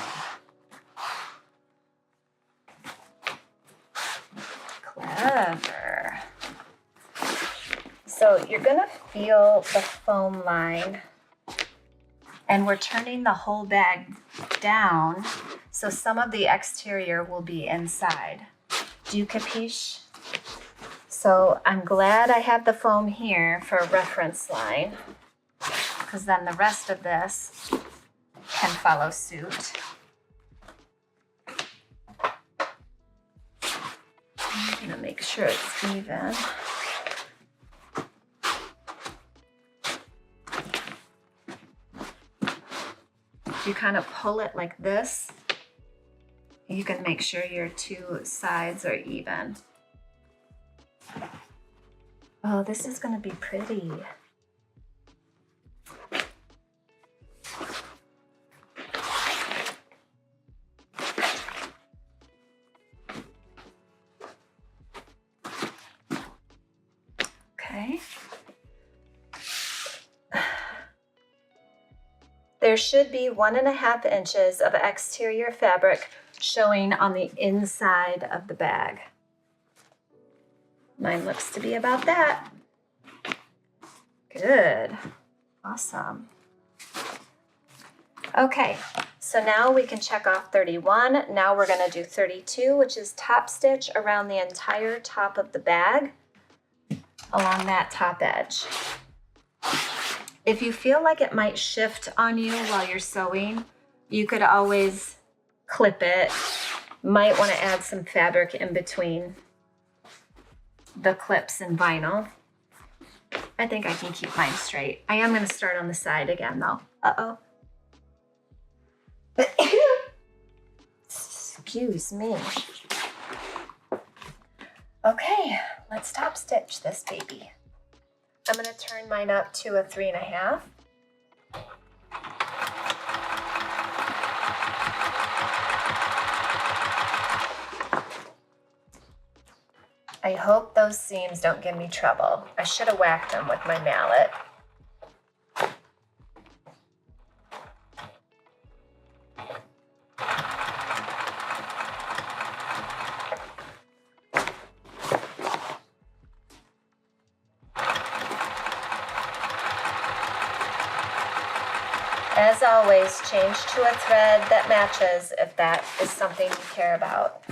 Clever. So you're gonna feel the foam line, and we're turning the whole bag down, so some of the exterior will be inside. Do you capiche? So I'm glad I have the foam here for a reference line, because then the rest of this can follow suit. I'm gonna make sure it's even. You kind of pull it like this. You can make sure your two sides are even. Oh, this is gonna be pretty. Okay. There should be 1.5 inches of exterior fabric showing on the inside of the bag. Mine looks to be about that. Good. Awesome. Okay, so now we can check off 31. Now we're gonna do 32, which is top stitch around the entire top of the bag along that top edge. If you feel like it might shift on you while you're sewing, you could always clip it. Might want to add some fabric in between the clips and vinyl. I think I can keep mine straight. I am going to start on the side again though. Uh-oh. Excuse me. Okay, let's top stitch this baby. I'm going to turn mine up to a 3.5. I hope those seams don't give me trouble. I should have whacked them with my mallet. As always, change to a thread that matches if that is something you care about.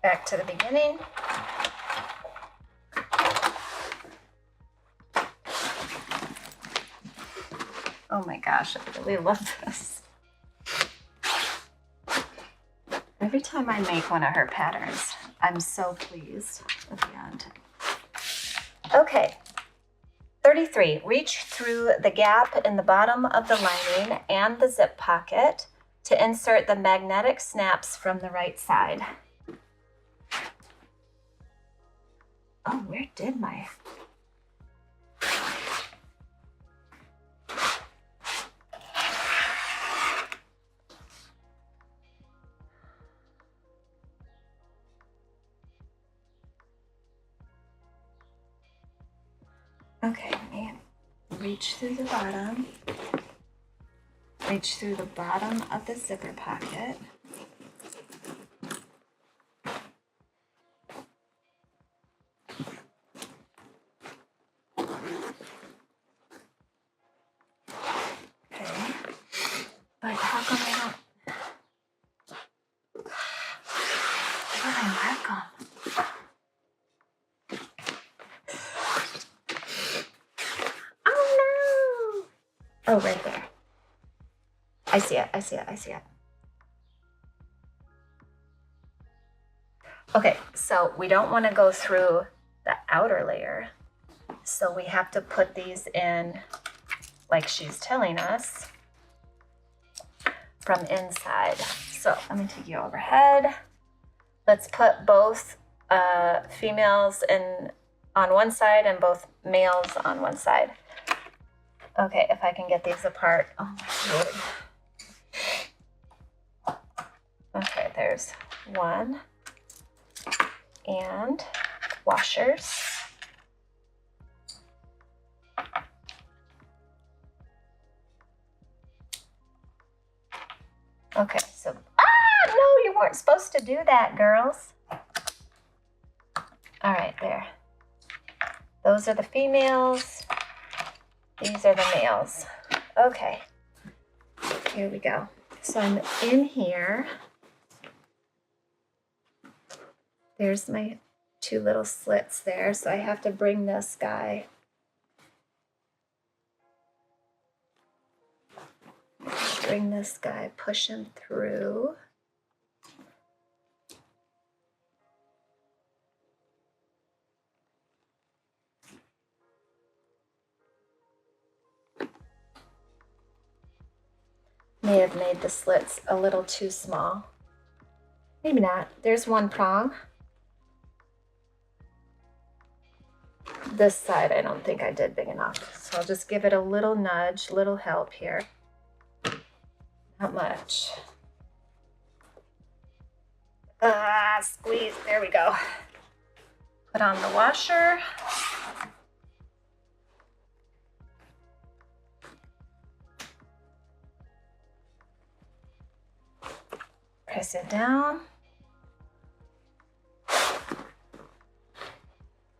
Back to the beginning. Oh my gosh, I really love this. Every time I make one of her patterns, I'm so pleased at the end. Okay, 33, reach through the gap in the bottom of the lining and the zip pocket to insert the magnetic snaps from the right side. Oh, where did my... Okay, man. Reach through the bottom. Reach through the bottom of the zipper pocket. Okay. But how come I don't... Where did I mark them? Oh no! Oh, right there. I see it, I see it, I see it. Okay, so we don't want to go through the outer layer. So we have to put these in like she's telling us from inside. So let me take you overhead. Let's put both females on one side and both males on one side. Okay, if I can get these apart. Oh my Lord. Okay, there's one. And washers. Okay, so, no, you weren't supposed to do that, girls. All right, there. Those are the females. These are the males. Okay, here we go. So I'm in here. There's my two little slits there. So I have to bring this guy. Bring this guy, push him through. May have made the slits a little too small. Maybe not. There's one prong. This side, I don't think I did big enough. So I'll just give it a little nudge, little help here. Not much. Squeeze, there we go. Put on the washer. Press it down.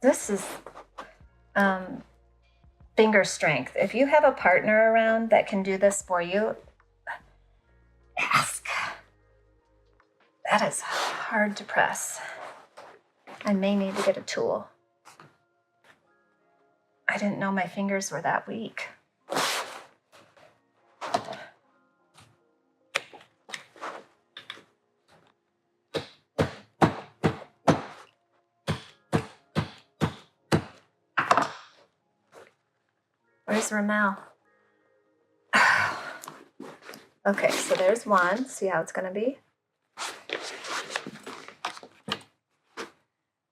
This is finger strength. If you have a partner around that can do this for you, ask. That is hard to press. I may need to get a tool. I didn't know my fingers were that weak. Where's Ramel? Okay, so there's one. See how it's gonna be?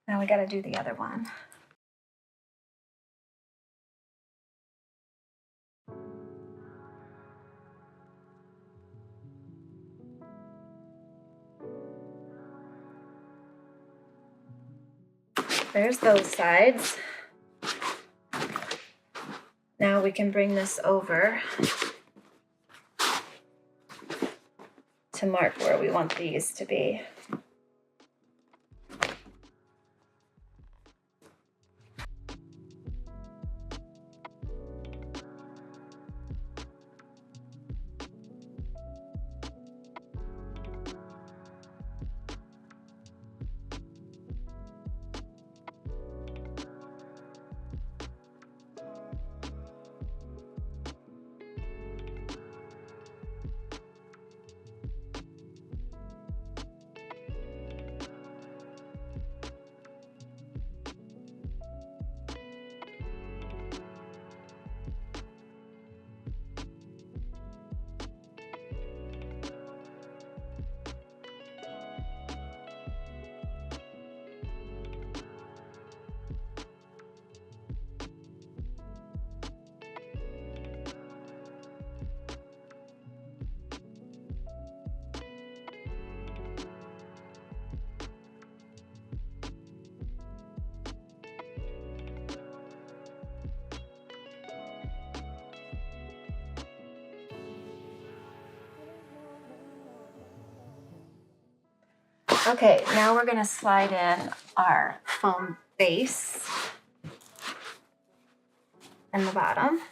Now we gotta do the other one. There's those sides. Now we can bring this over to mark where we want these to be. Okay, now we're gonna slide in our foam base in the bottom.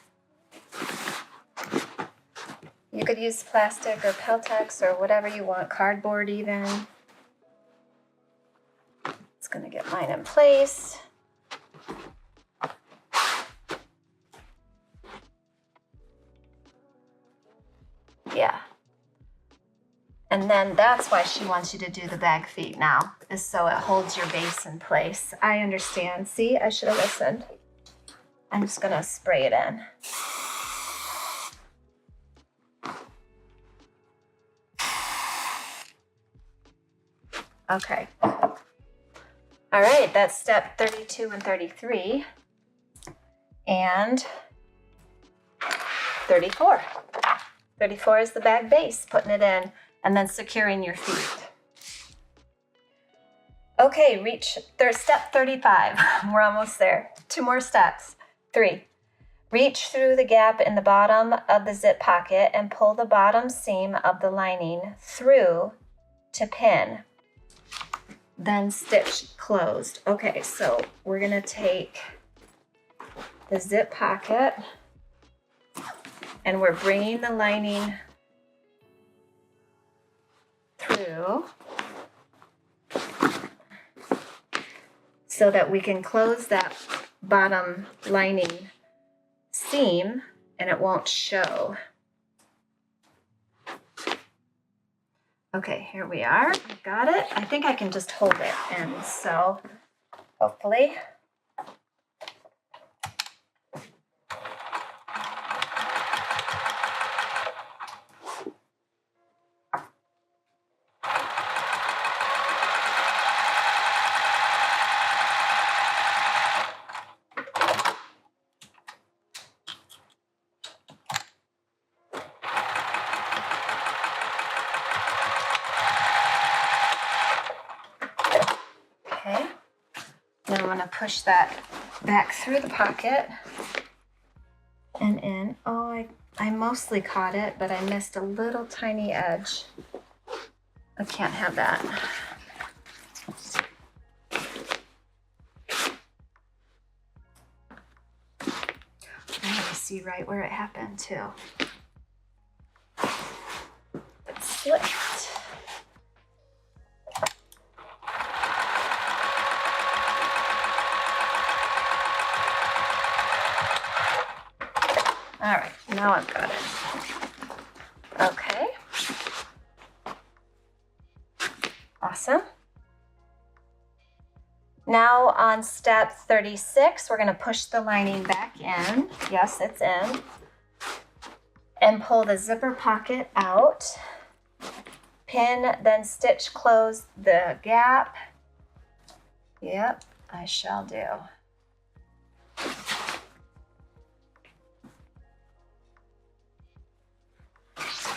You could use plastic or Peltex or whatever you want, cardboard even. It's gonna get mine in place. Yeah. And then that's why she wants you to do the bag feet now, is so it holds your base in place. I understand. See, I should have listened. I'm just gonna spray it in. Okay. All right, that's step 32 and 33. And 34. 34 is the bag base, putting it in and then securing your feet. Okay, reach step 35. We're almost there. 2 more steps. 3. Reach through the gap in the bottom of the zip pocket and pull the bottom seam of the lining through to pin. Then stitch closed. Okay, so we're gonna take the zip pocket and we're bringing the lining through so that we can close that bottom lining seam and it won't show. Okay, here we are. Got it. I think I can just hold it in, so hopefully. Okay, then I'm going to push that back through the pocket and in. Oh, I mostly caught it, but I missed a little tiny edge. I can't have that. I have to see right where it happened too. It slipped. All right, now I've got it. Okay. Awesome. Now on step 36, we're going to push the lining back in. Yes, it's in. And pull the zipper pocket out. Pin, then stitch close the gap. Yep, I shall do.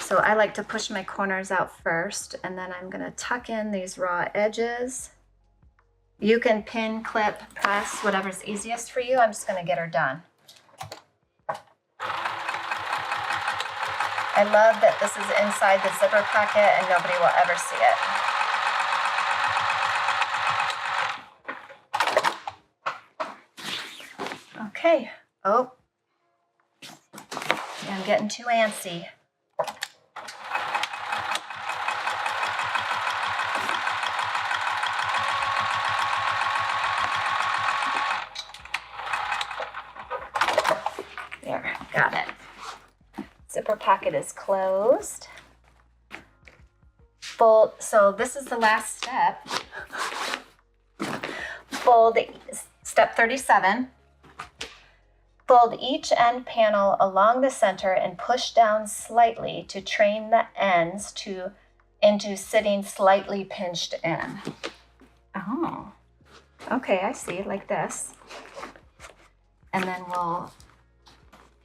So I like to push my corners out first, and then I'm going to tuck in these raw edges. You can pin, clip, press, whatever's easiest for you. I'm just going to get her done. I love that this is inside the zipper pocket and nobody will ever see it. Okay. Oh, I'm getting too antsy. There, got it. Zipper pocket is closed. Fold, so this is the last step. Fold, step 37. Fold each end panel along the center and push down slightly to train the ends into sitting slightly pinched in. Oh, okay, I see, like this. And then we'll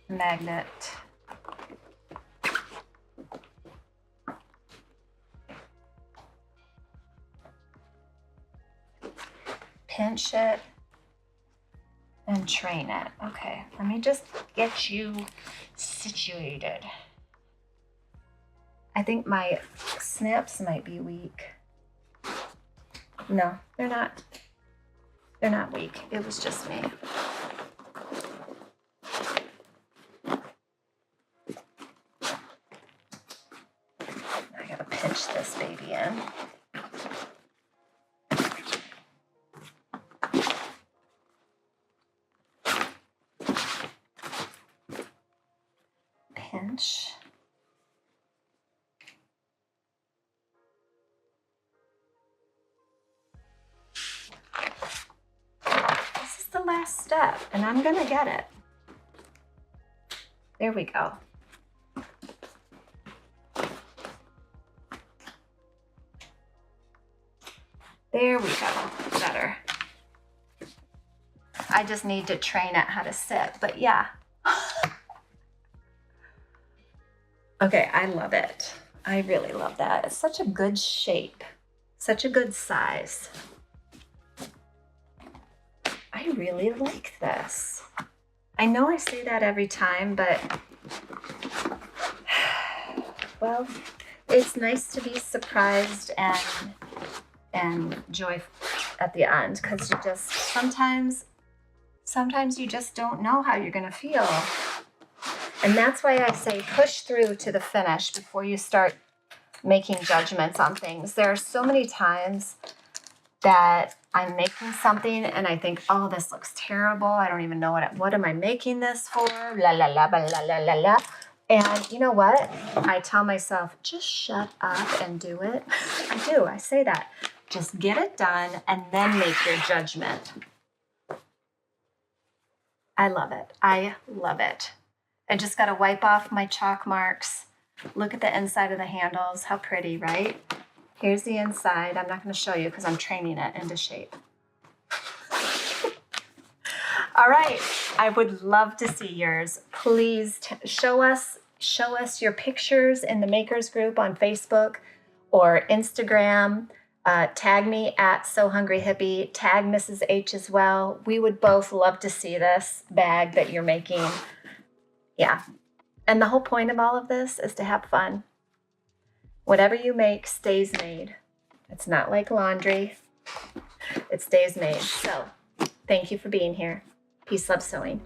magnet. Pinch it and train it. Okay, let me just get you situated. I think my snips might be weak. No, they're not. They're not weak. It was just me. I gotta pinch this baby in. Pinch. This is the last step, and I'm gonna get it. There we go. There we go. Better. I just need to train it how to sit, but yeah. Okay, I love it. I really love that. It's such a good shape, such a good size. I really like this. I know I say that every time, but well, it's nice to be surprised and joy at the end, because you just sometimes you just don't know how you're gonna feel. And that's why I say push through to the finish before you start making judgments on things. There are so many times that I'm making something and I think, oh, this looks terrible. I don't even know what am I making this for? La la la la la la la. And you know what? I tell myself, just shut up and do it. I do. I say that. Just get it done and then make your judgment. I love it. I love it. I just got to wipe off my chalk marks. Look at the inside of the handles. How pretty, right? Here's the inside. I'm not going to show you because I'm training it into shape. All right. I would love to see yours. Please show us your pictures in the makers group on Facebook or Instagram. Tag me at So Hungry Hippie. Tag Mrs. H as well. We would both love to see this bag that you're making. Yeah. And the whole point of all of this is to have fun. Whatever you make stays made. It's not like laundry. It stays made. So thank you for being here. Peace, love, sewing.